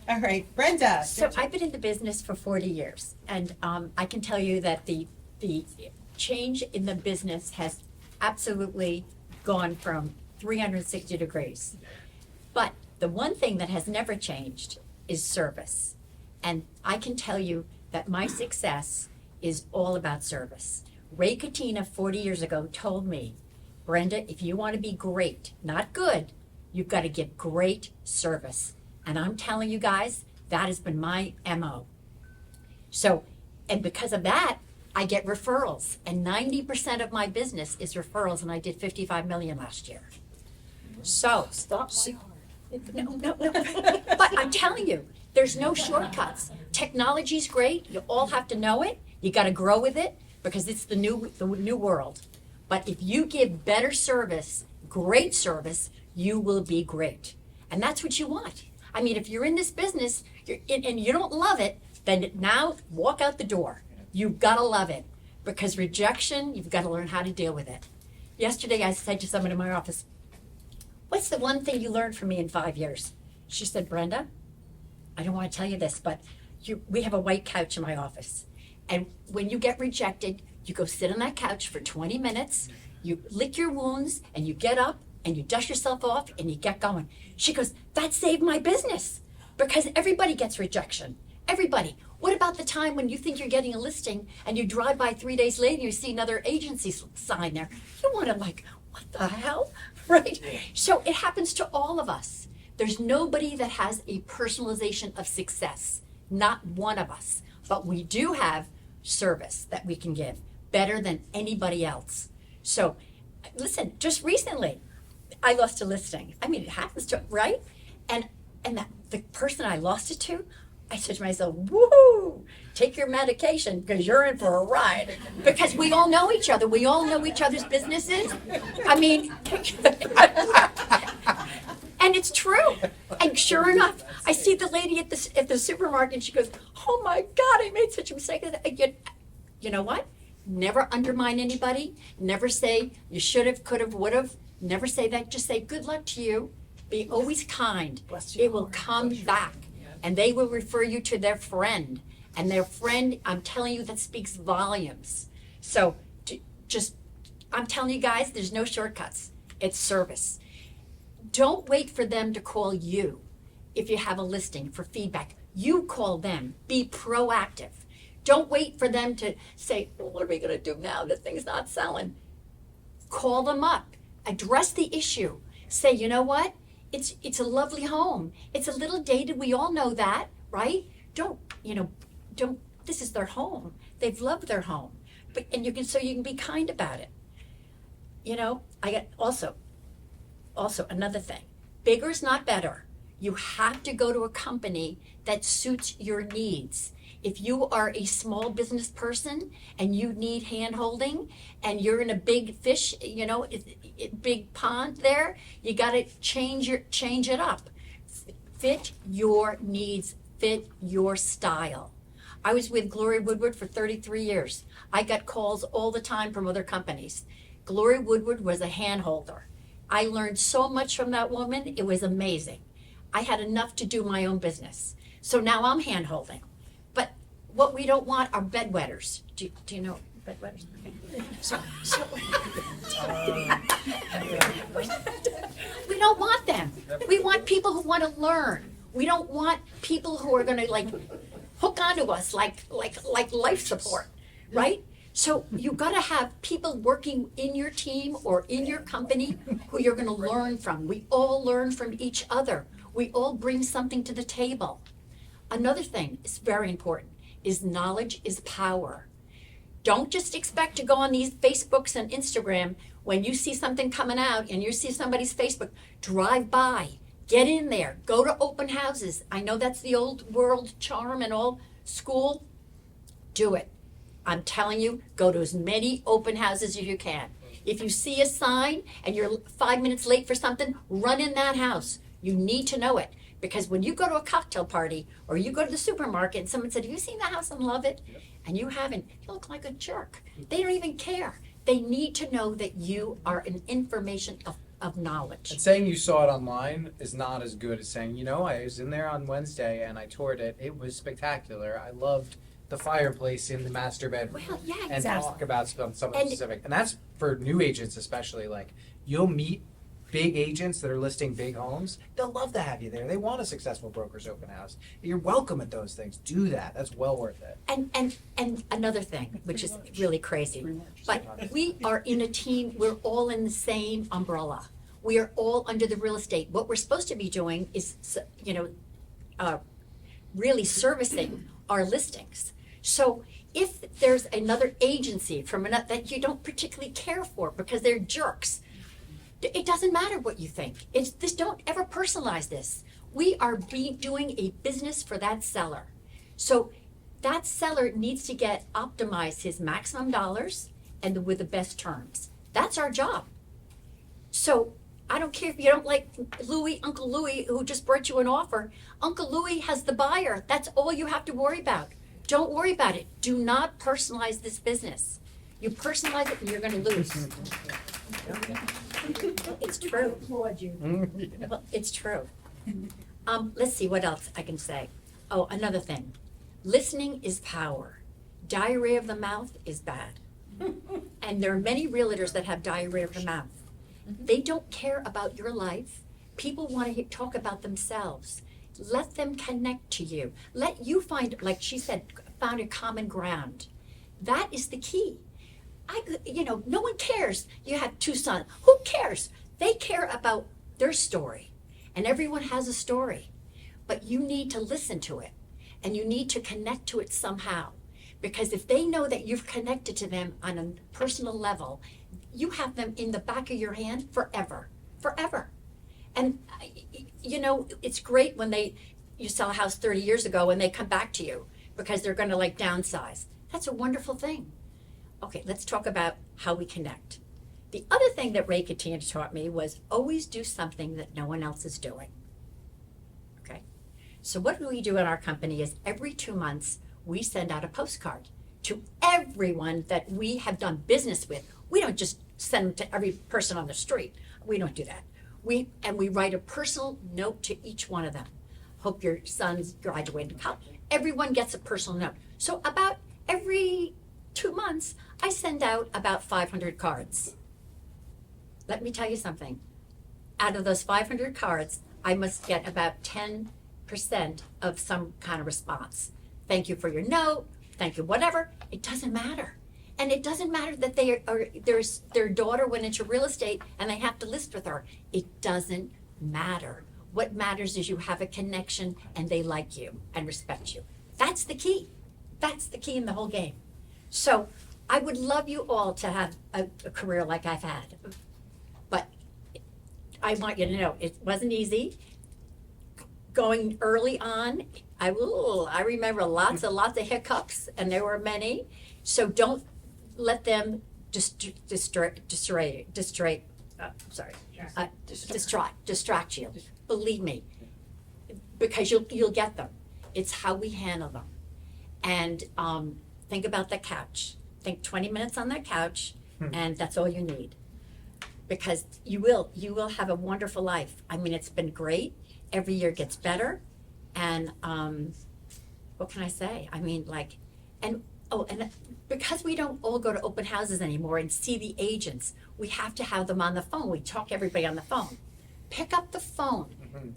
All right, Brenda. So I've been in the business for 40 years, and I can tell you that the change in the business has absolutely gone from 360 degrees. But the one thing that has never changed is service. And I can tell you that my success is all about service. Ray Katina 40 years ago told me, "Brenda, if you want to be great, not good, you've got to give great service." And I'm telling you guys, that has been my MO. So, and because of that, I get referrals. And 90% of my business is referrals, and I did 55 million last year. So, Stop my heart. no. But I'm telling you, there's no shortcuts. Technology's great. You all have to know it. You got to grow with it. because it's the new world. But if you give better service, great service, you will be great. And that's what you want. I mean, if you're in this business and you don't love it, then now walk out the door. You've got to love it, because rejection, you've got to learn how to deal with it. Yesterday, I said to someone in my office, "What's the one thing you learned from me in 5 years?" She said, "Brenda, I don't want to tell you this, but we have a white couch in my office. And when you get rejected, you go sit on that couch for 20 minutes, you lick your wounds, and you get up, and you dust yourself off, and you get going." She goes, "That saved my business, because everybody gets rejection. Everybody. What about the time when you think you're getting a listing, and you drive by 3 days later, and you see another agency sign there? You want to like, what the hell?" Right? So it happens to all of us. There's nobody that has a personalization of success. Not one of us. But we do have service that we can give better than anybody else. So listen, just recently, I lost a listing. I mean, it happens to, right? And the person I lost it to, I said to myself, "Woo! Take your medication, because you're in for a ride." Because we all know each other. We all know each other's businesses. I mean, and it's true. And sure enough, I see the lady at the supermarket, and she goes, "Oh my God, I made such a mistake." You know what? Never undermine anybody. Never say you should have, could have, would have. Never say that. Just say good luck to you. Be always kind. It will come back. And they will refer you to their friend. And their friend, I'm telling you, that speaks volumes. So I'm telling you guys, there's no shortcuts. It's service. Don't wait for them to call you if you have a listing for feedback. You call them. Be proactive. Don't wait for them to say, "Well, what are we going to do now? The thing's not selling." Call them up. Address the issue. Say, "You know what? It's a lovely home. It's a little dated. We all know that, right? Don't, this is their home. They've loved their home. And you can be kind about it." I got also another thing. Bigger is not better. You have to go to a company that suits your needs. If you are a small business person and you need hand holding and you're in a big fish, big pond there, you got to change it up. Fit your needs, fit your style. I was with Gloria Woodward for 33 years. I got calls all the time from other companies. Gloria Woodward was a hand holder. I learned so much from that woman. It was amazing. I had enough to do my own business. So now I'm hand holding. But what we don't want are bedwetters. Do you know bedwetters? Okay. So we don't want them. We want people who want to learn. We don't want people who are going to hook onto us like life support, right? So you got to have people working in your team or in your company who you're going to learn from. We all learn from each other. We all bring something to the table. Another thing is very important is knowledge is power. Don't just expect to go on these Facebooks and Instagram when you see something coming out and you see somebody's Facebook. Drive by, get in there, go to open houses. I know that's the old world charm and old school. Do it. I'm telling you, go to as many open houses as you can. If you see a sign and you're 5 minutes late for something, run in that house. You need to know it. Because when you go to a cocktail party or you go to the supermarket and someone said, "Have you seen the house and love it?" And you haven't, you look like a jerk. They don't even care. They need to know that you are an information of knowledge. And saying you saw it online is not as good as saying, I was in there on Wednesday and I toured it. It was spectacular. I loved the fireplace in the master bedroom. Well, yeah, and exactly. talk about something specific. And that's for new agents especially. You'll meet big agents that are listing big homes. They'll love to have you there. They want a successful broker's open house. You're welcome at those things. Do that. That's well worth it. And another thing, which is really crazy, but we are in a team, we're all in the same umbrella. We are all under the real estate. What we're supposed to be doing is, really servicing our listings. So if there's another agency that you don't particularly care for because they're jerks, it doesn't matter what you think. Don't ever personalize this. We are doing a business for that seller. So that seller needs to optimize his maximum dollars and with the best terms. That's our job. So I don't care if you don't like Uncle Louie, who just brought you an offer. Uncle Louie has the buyer. That's all you have to worry about. Don't worry about it. Do not personalize this business. You personalize it and you're gonna lose. It's true. Applaud you. Well, it's true. Let's see what else I can say. Oh, another thing. Listening is power. Diarrhea of the mouth is bad. And there are many realtors that have diarrhea of the mouth. They don't care about your life. People want to talk about themselves. Let them connect to you. Let you find, like she said, found a common ground. That is the key. No one cares. You have 2 sons. Who cares? They care about their story. And everyone has a story. But you need to listen to it. And you need to connect to it somehow. Because if they know that you've connected to them on a personal level, you have them in the back of your hand forever. Forever. And, it's great when you sell a house 30 years ago and they come back to you because they're going to downsize. That's a wonderful thing. Okay, let's talk about how we connect. The other thing that Ray Katina taught me was always do something that no one else is doing. Okay? So what we do in our company is every 2 months, we send out a postcard to everyone that we have done business with. We don't just send them to every person on the street. We don't do that. We write a personal note to each one of them. Hope your son's graduated college. Everyone gets a personal note. So about every 2 months, I send out about 500 cards. Let me tell you something. Out of those 500 cards, I must get about 10% of some kind of response. Thank you for your note. Thank you, whatever. It doesn't matter. And it doesn't matter that their daughter went into real estate and they have to list with her. It doesn't matter. What matters is you have a connection and they like you and respect you. That's the key. That's the key in the whole game. So I would love you all to have a career like I've had. But I want you to know it wasn't easy. Going early on, I remember lots of hiccups, and there were many. So don't let them distract you. Believe me, because you'll get them. It's how we handle them. And think about the couch. Think 20 minutes on that couch, and that's all you need. Because you will have a wonderful life. I mean, it's been great. Every year gets better. And what can I say? I mean, and because we don't all go to open houses anymore and see the agents, we have to have them on the phone. We talk everybody on the phone. Pick up the phone. Mm-hmm.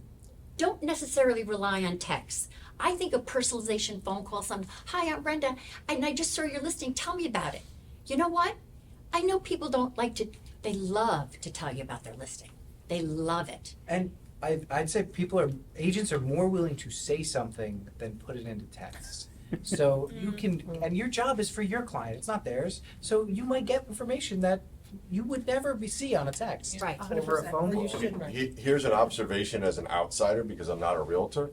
Don't necessarily rely on texts. I think a personalization phone call, hi, I'm Brenda, and I just saw your listing. Tell me about it. You know what? I know people they love to tell you about their listing. They love it. And I'd say agents are more willing to say something than put it into text. So you can, and your job is for your client, it's not theirs. So you might get information that you would never see on a text. Right. Over a phone call. Here's an observation as an outsider, because I'm not a realtor.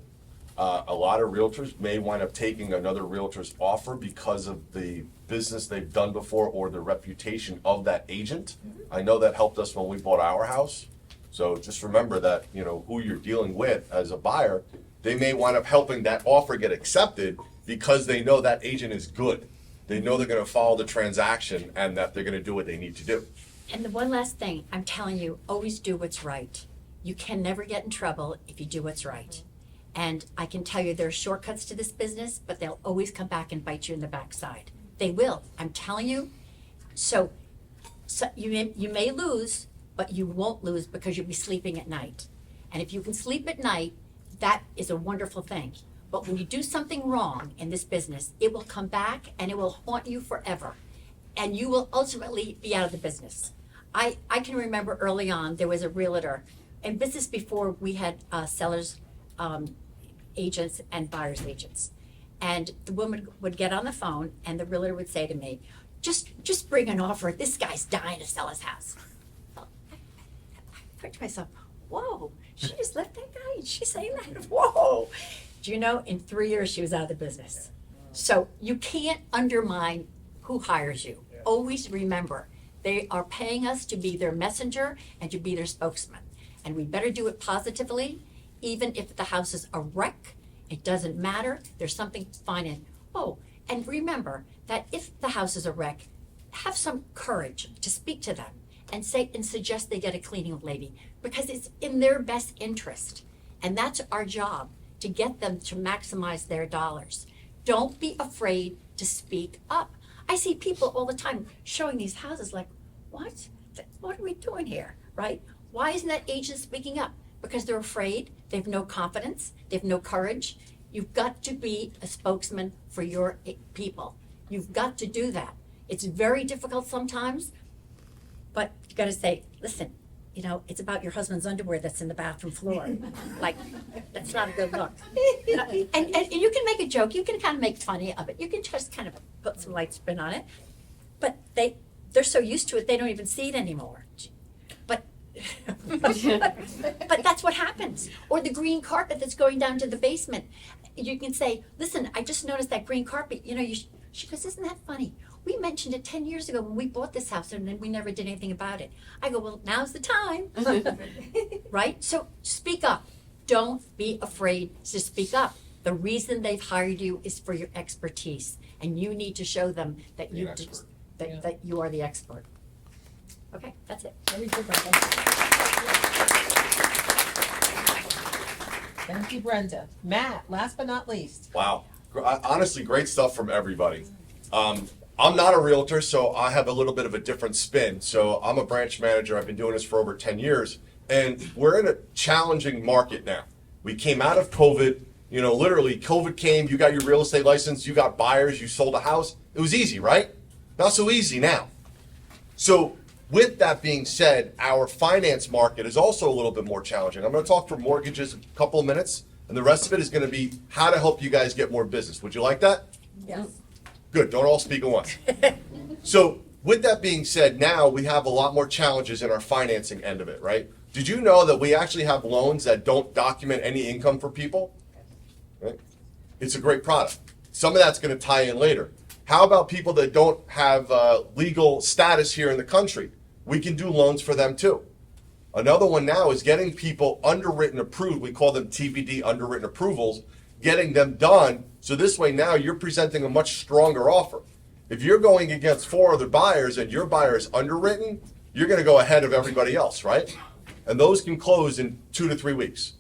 A lot of realtors may wind up taking another realtor's offer because of the business they've done before or the reputation of that agent. I know that helped us when we bought our house. So just remember that, who you're dealing with as a buyer, they may wind up helping that offer get accepted because they know that agent is good. They know they're going to follow the transaction and that they're going to do what they need to do. And the one last thing, I'm telling you, always do what's right. You can never get in trouble if you do what's right. And I can tell you there are shortcuts to this business, but they'll always come back and bite you in the backside. They will. I'm telling you. So you may lose, but you won't lose because you'll be sleeping at night. And if you can sleep at night, that is a wonderful thing. But when you do something wrong in this business, it will come back and it will haunt you forever. And you will ultimately be out of the business. I can remember early on, there was a realtor, and this is before we had sellers, agents and buyers agents. And the woman would get on the phone and the realtor would say to me, just bring an offer. This guy's dying to sell his house. I thought to myself, whoa, she just left that guy and she's saying that, whoa. Do you know, in 3 years she was out of the business. So you can't undermine who hires you. Always remember, they are paying us to be their messenger and to be their spokesman. And we better do it positively, even if the house is a wreck. It doesn't matter. There's something fine in. Oh, and remember that if the house is a wreck, have some courage to speak to them and say and suggest they get a cleaning lady, because it's in their best interest. And that's our job, to get them to maximize their dollars. Don't be afraid to speak up. I see people all the time showing these houses like, what? What are we doing here, right? Why isn't that agent speaking up? Because they're afraid, they have no confidence, they have no courage. You've got to be a spokesman for your people. You've got to do that. It's very difficult sometimes, but you gotta say, listen, you know, it's about your husband's underwear that's in the bathroom floor. Like, that's not a good look. And you can make a joke, you can kind of make funny of it, you can just kind of put some light spin on it. But they're so used to it, they don't even see it anymore. But but that's what happens. Or the green carpet that's going down to the basement. You can say, listen, I just noticed that green carpet, you know, she goes, isn't that funny? We mentioned it 10 years ago when we bought this house and then we never did anything about it. I go, well, now's the time. Right? So speak up. Don't be afraid to speak up. The reason they've hired you is for your expertise. And you need to show them that that you are the expert. Okay, that's it. Very good, Brenda. Thank you, Brenda. Matt, last but not least. Wow. Honestly, great stuff from everybody. I'm not a realtor, so I have a little bit of a different spin. So I'm a branch manager. I've been doing this for over 10 years. And we're in a challenging market now. We came out of COVID. You know, literally, COVID came. You got your real estate license. You got buyers. You sold a house. It was easy, right? Not so easy now. So with that being said, our finance market is also a little bit more challenging. I'm going to talk for mortgages a couple of minutes, and the rest of it is going to be how to help you guys get more business. Would you like that? Yes. Good. Don't all speak at once. So with that being said, now we have a lot more challenges in our financing end of it, right? Did you know that we actually have loans that don't document any income for people? Right? It's a great product. Some of that's going to tie in later. How about people that don't have legal status here in the country? We can do loans for them too. Another one now is getting people underwritten approved. We call them TBD underwritten approvals, getting them done. So this way now you're presenting a much stronger offer. If you're going against 4 other buyers and your buyer is underwritten, you're going to go ahead of everybody else, right? And those can close in 2 to 3 weeks.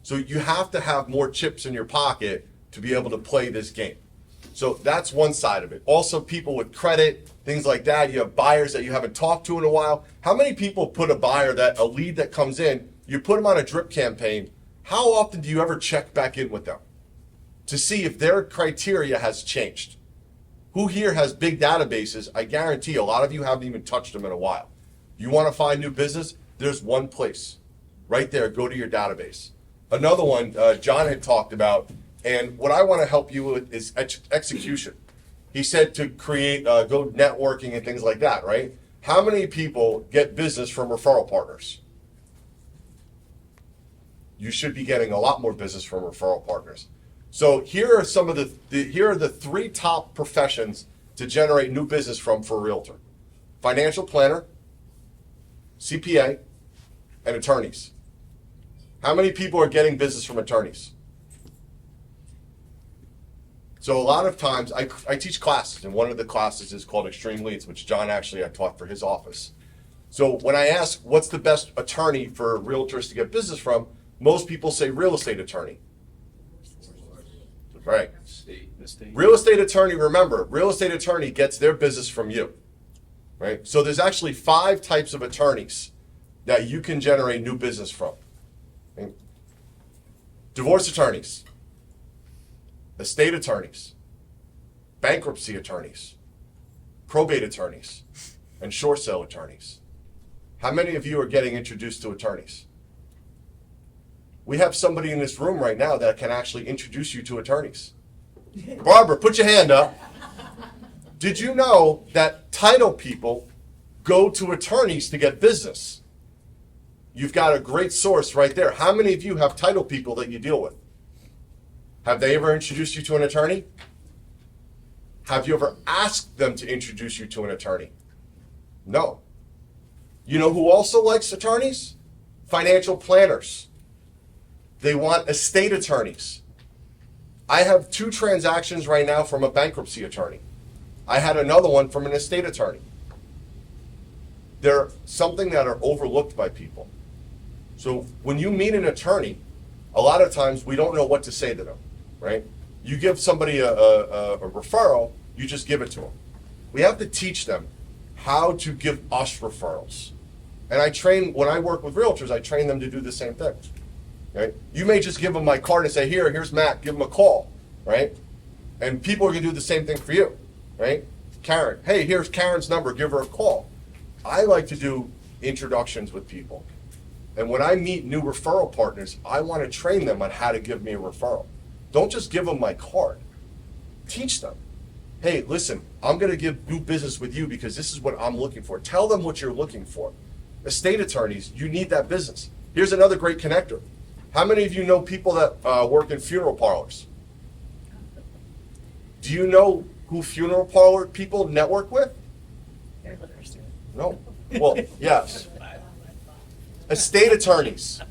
So you have to have more chips in your pocket to be able to play this game. So that's one side of it. Also, people with credit, things like that. You have buyers that you haven't talked to in a while. How many people put a lead that comes in, you put them on a drip campaign. How often do you ever check back in with them to see if their criteria has changed? Who here has big databases? I guarantee a lot of you haven't even touched them in a while. You want to find new business? There's one place. Right there, go to your database. Another one John had talked about, and what I want to help you with is execution. He said to create, go networking and things like that, right? How many people get business from referral partners? You should be getting a lot more business from referral partners. So here are some of here are the 3 top professions to generate new business from for a realtor: financial planner, CPA, and attorneys. How many people are getting business from attorneys? So a lot of times, I teach classes, and one of the classes is called Extreme Leads, which John actually I taught for his office. So when I ask what's the best attorney for realtors to get business from, most people say real estate attorney. Right. Real estate attorney, remember, real estate attorney gets their business from you. Right? So there's actually 5 types of attorneys that you can generate new business from. Okay? Divorce attorneys, estate attorneys, bankruptcy attorneys, probate attorneys, and short sale attorneys. How many of you are getting introduced to attorneys? We have somebody in this room right now that can actually introduce you to attorneys. Barbara, put your hand up. Did you know that title people go to attorneys to get business? You've got a great source right there. How many of you have title people that you deal with? Have they ever introduced you to an attorney? Have you ever asked them to introduce you to an attorney? No. You know who also likes attorneys? Financial planners. They want estate attorneys. I have 2 transactions right now from a bankruptcy attorney. I had another one from an estate attorney. They're something that are overlooked by people. So when you meet an attorney, a lot of times we don't know what to say to them, right? You give somebody a referral, you just give it to them. We have to teach them how to give us referrals. And I train, when I work with realtors, I train them to do the same thing, right? You may just give them my card and say, here's Matt, give him a call, right? And people are gonna do the same thing for you, right? Karen, hey, here's Karen's number, give her a call. I like to do introductions with people. And when I meet new referral partners, I want to train them on how to give me a referral. Don't just give them my card. Teach them. Hey, listen, I'm going to do business with you because this is what I'm looking for. Tell them what you're looking for. Estate attorneys, you need that business. Here's another great connector. How many of you know people that work in funeral parlors? Do you know who funeral parlor people network with? No. Well, yes. Estate attorneys.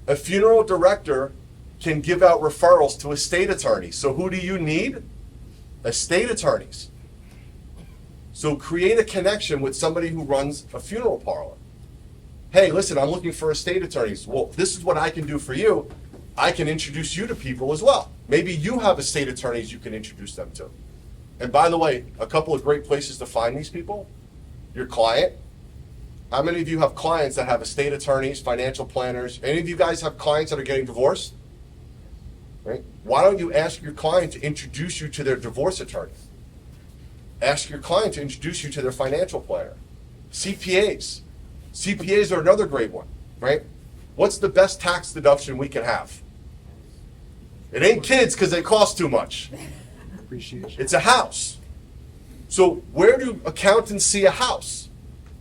A funeral director can give out referrals to estate attorneys. So who do you need? Estate attorneys. So create a connection with somebody who runs a funeral parlor. Hey, listen, I'm looking for estate attorneys. Well, this is what I can do for you. I can introduce you to people as well. Maybe you have estate attorneys you can introduce them to. And by the way, a couple of great places to find these people. Your client. How many of you have clients that have estate attorneys, financial planners? Any of you guys have clients that are getting divorced? Right? Why don't you ask your client to introduce you to their divorce attorney? Ask your client to introduce you to their financial planner. CPAs. CPAs are another great one, right? What's the best tax deduction we can have? It ain't kids because they cost too much. Appreciation. It's a house. So where do accountants see a house?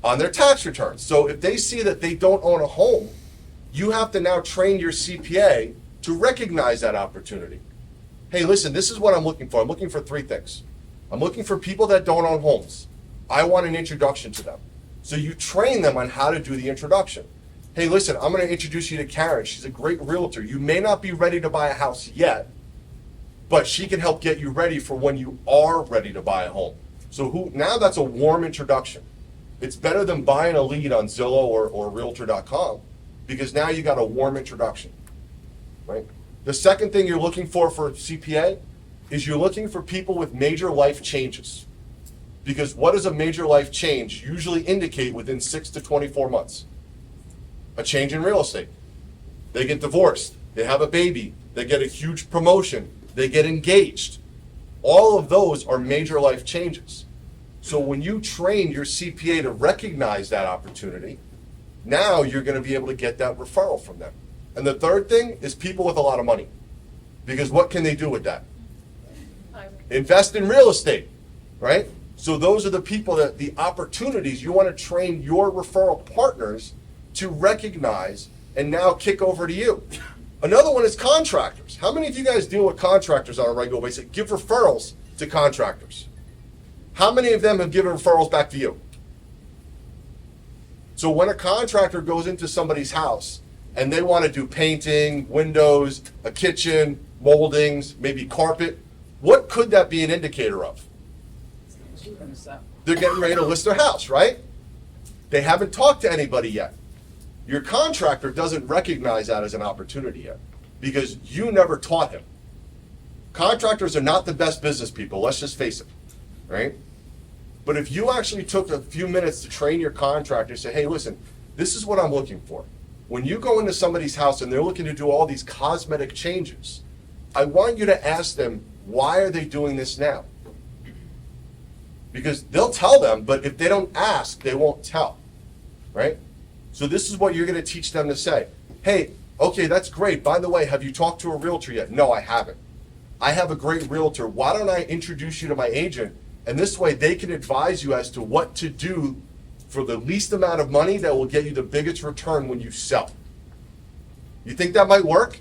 On their tax returns. So if they see that they don't own a home, you have to now train your CPA to recognize that opportunity. Hey, listen, this is what I'm looking for. I'm looking for 3 things. I'm looking for people that don't own homes. I want an introduction to them. So you train them on how to do the introduction. Hey, listen, I'm going to introduce you to Karen. She's a great realtor. You may not be ready to buy a house yet, but she can help get you ready for when you are ready to buy a home. So now that's a warm introduction. It's better than buying a lead on Zillow or Realtor.com because now you got a warm introduction, right? The second thing you're looking for a CPA is you're looking for people with major life changes. Because what does a major life change usually indicate within 6 to 24 months? A change in real estate. They get divorced, they have a baby, they get a huge promotion, they get engaged. All of those are major life changes. So when you train your CPA to recognize that opportunity, now you're going to be able to get that referral from them. And the third thing is people with a lot of money. Because what can they do with that? Invest in real estate, right? So those are the people that the opportunities you want to train your referral partners to recognize and now kick over to you. Another one is contractors. How many of you guys deal with contractors on a regular basis? Give referrals to contractors. How many of them have given referrals back to you? So when a contractor goes into somebody's house and they want to do painting, windows, a kitchen, moldings, maybe carpet, what could that be an indicator of? They're getting ready to list their house, right? They haven't talked to anybody yet. Your contractor doesn't recognize that as an opportunity yet because you never taught him. Contractors are not the best business people, let's just face it, right? But if you actually took a few minutes to train your contractor, say, hey, listen, this is what I'm looking for. When you go into somebody's house and they're looking to do all these cosmetic changes, I want you to ask them, why are they doing this now? Because they'll tell them, but if they don't ask, they won't tell, right? So this is what you're going to teach them to say. Hey, okay, that's great. By the way, have you talked to a realtor yet? No, I haven't. I have a great realtor. Why don't I introduce you to my agent? And this way they can advise you as to what to do for the least amount of money that will get you the biggest return when you sell. You think that might work?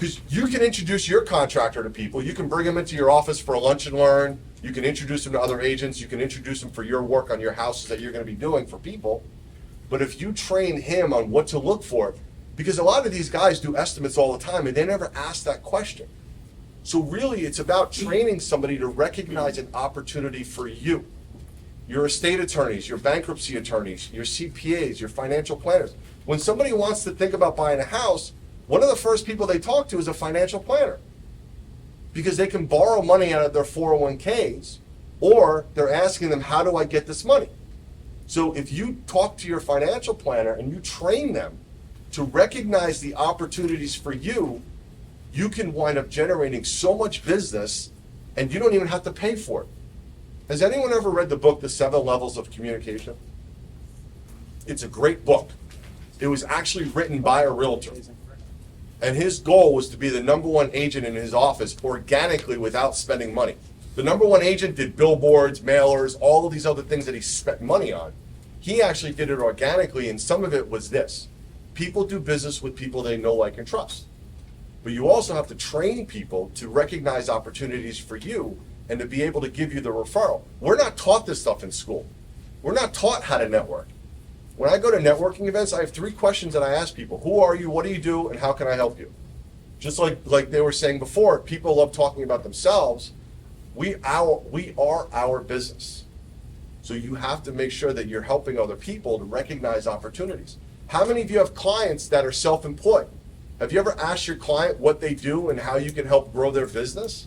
Because you can introduce your contractor to people. You can bring them into your office for a lunch and learn. You can introduce them to other agents. You can introduce them for your work on your houses that you're going to be doing for people. But if you train him on what to look for, because a lot of these guys do estimates all the time and they never ask that question. So really it's about training somebody to recognize an opportunity for you. Your estate attorneys, your bankruptcy attorneys, your CPAs, your financial planners. When somebody wants to think about buying a house, one of the first people they talk to is a financial planner. Because they can borrow money out of their 401ks, or they're asking them, how do I get this money? So if you talk to your financial planner and you train them to recognize the opportunities for you, you can wind up generating so much business and you don't even have to pay for it. Has anyone ever read the book, The 7 Levels of Communication? It's a great book. It was actually written by a realtor. And his goal was to be the #1 agent in his office organically without spending money. The #1 agent did billboards, mailers, all of these other things that he spent money on. He actually did it organically, and some of it was this. People do business with people they know, like, and trust. But you also have to train people to recognize opportunities for you and to be able to give you the referral. We're not taught this stuff in school. We're not taught how to network. When I go to networking events, I have 3 questions that I ask people. Who are you? What do you do? And how can I help you? Just like they were saying before, people love talking about themselves. We are our business. So you have to make sure that you're helping other people to recognize opportunities. How many of you have clients that are self-employed? Have you ever asked your client what they do and how you can help grow their business?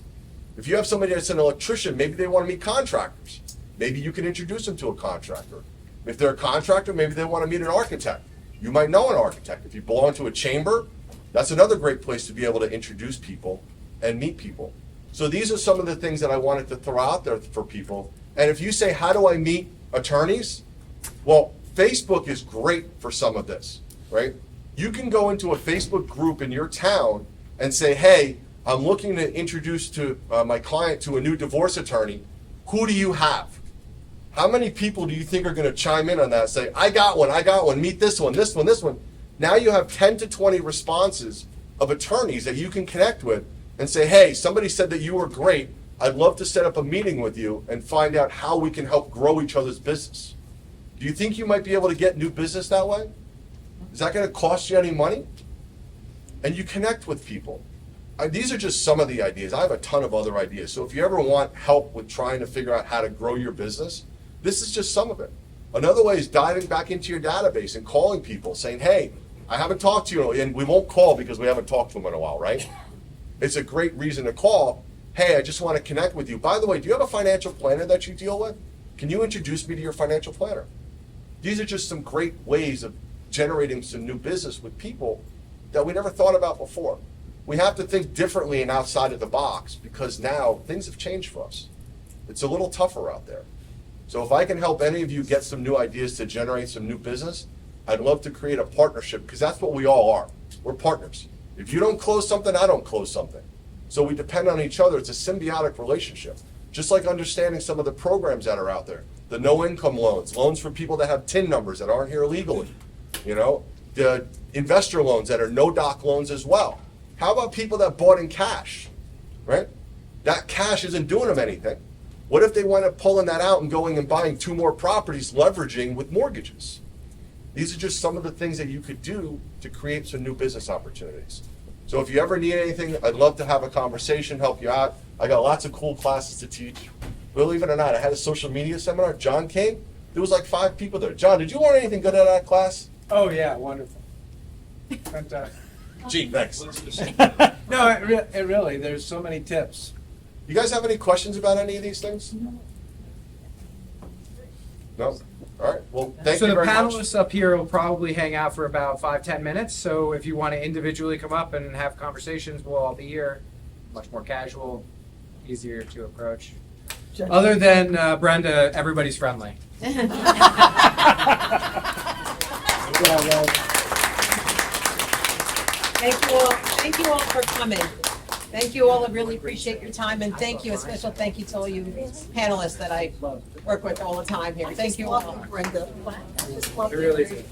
If you have somebody that's an electrician, maybe they want to meet contractors. Maybe you can introduce them to a contractor. If they're a contractor, maybe they want to meet an architect. You might know an architect. If you belong to a chamber, that's another great place to be able to introduce people and meet people. So these are some of the things that I wanted to throw out there for people. And if you say, how do I meet attorneys? Well, Facebook is great for some of this, right? You can go into a Facebook group in your town and say, hey, I'm looking to introduce to my client to a new divorce attorney. Who do you have? How many people do you think are going to chime in on that and say, I got one, meet this one, this one, this one. Now you have 10 to 20 responses of attorneys that you can connect with and say, hey, somebody said that you were great. I'd love to set up a meeting with you and find out how we can help grow each other's business. Do you think you might be able to get new business that way? Is that going to cost you any money? And you connect with people. These are just some of the ideas. I have a ton of other ideas. So if you ever want help with trying to figure out how to grow your business, this is just some of it. Another way is diving back into your database and calling people saying, hey, I haven't talked to you, and we won't call because we haven't talked to them in a while, right? It's a great reason to call. Hey, I just want to connect with you. By the way, do you have a financial planner that you deal with? Can you introduce me to your financial planner? These are just some great ways of generating some new business with people that we never thought about before. We have to think differently and outside of the box because now things have changed for us. It's a little tougher out there. So if I can help any of you get some new ideas to generate some new business, I'd love to create a partnership because that's what we all are. We're partners. If you don't close something, I don't close something. So we depend on each other. It's a symbiotic relationship. Just like understanding some of the programs that are out there. The no-income loans, loans for people that have TIN numbers that aren't here illegally. You know, the investor loans that are no-doc loans as well. How about people that bought in cash, right? That cash isn't doing them anything. What if they wind up pulling that out and going and buying 2 more properties, leveraging with mortgages? These are just some of the things that you could do to create some new business opportunities. So if you ever need anything, I'd love to have a conversation, help you out. I got lots of cool classes to teach. Believe it or not, I had a social media seminar. John came. There was like 5 people there. John, did you learn anything good out of that class? Oh yeah, wonderful. Fantastic. Gee, thanks. No, it really, there's so many tips. You guys have any questions about any of these things? No? All right. Well, thank you very much. So the panelists up here will probably hang out for about 5-10 minutes. So if you want to individually come up and have conversations, we'll all be here. Much more casual, easier to approach. Other than Brenda, everybody's friendly. Thank you all for coming. Thank you all, I really appreciate your time, and thank you, a special thank you to all you panelists that I work with all the time here. Thank you all. It really is.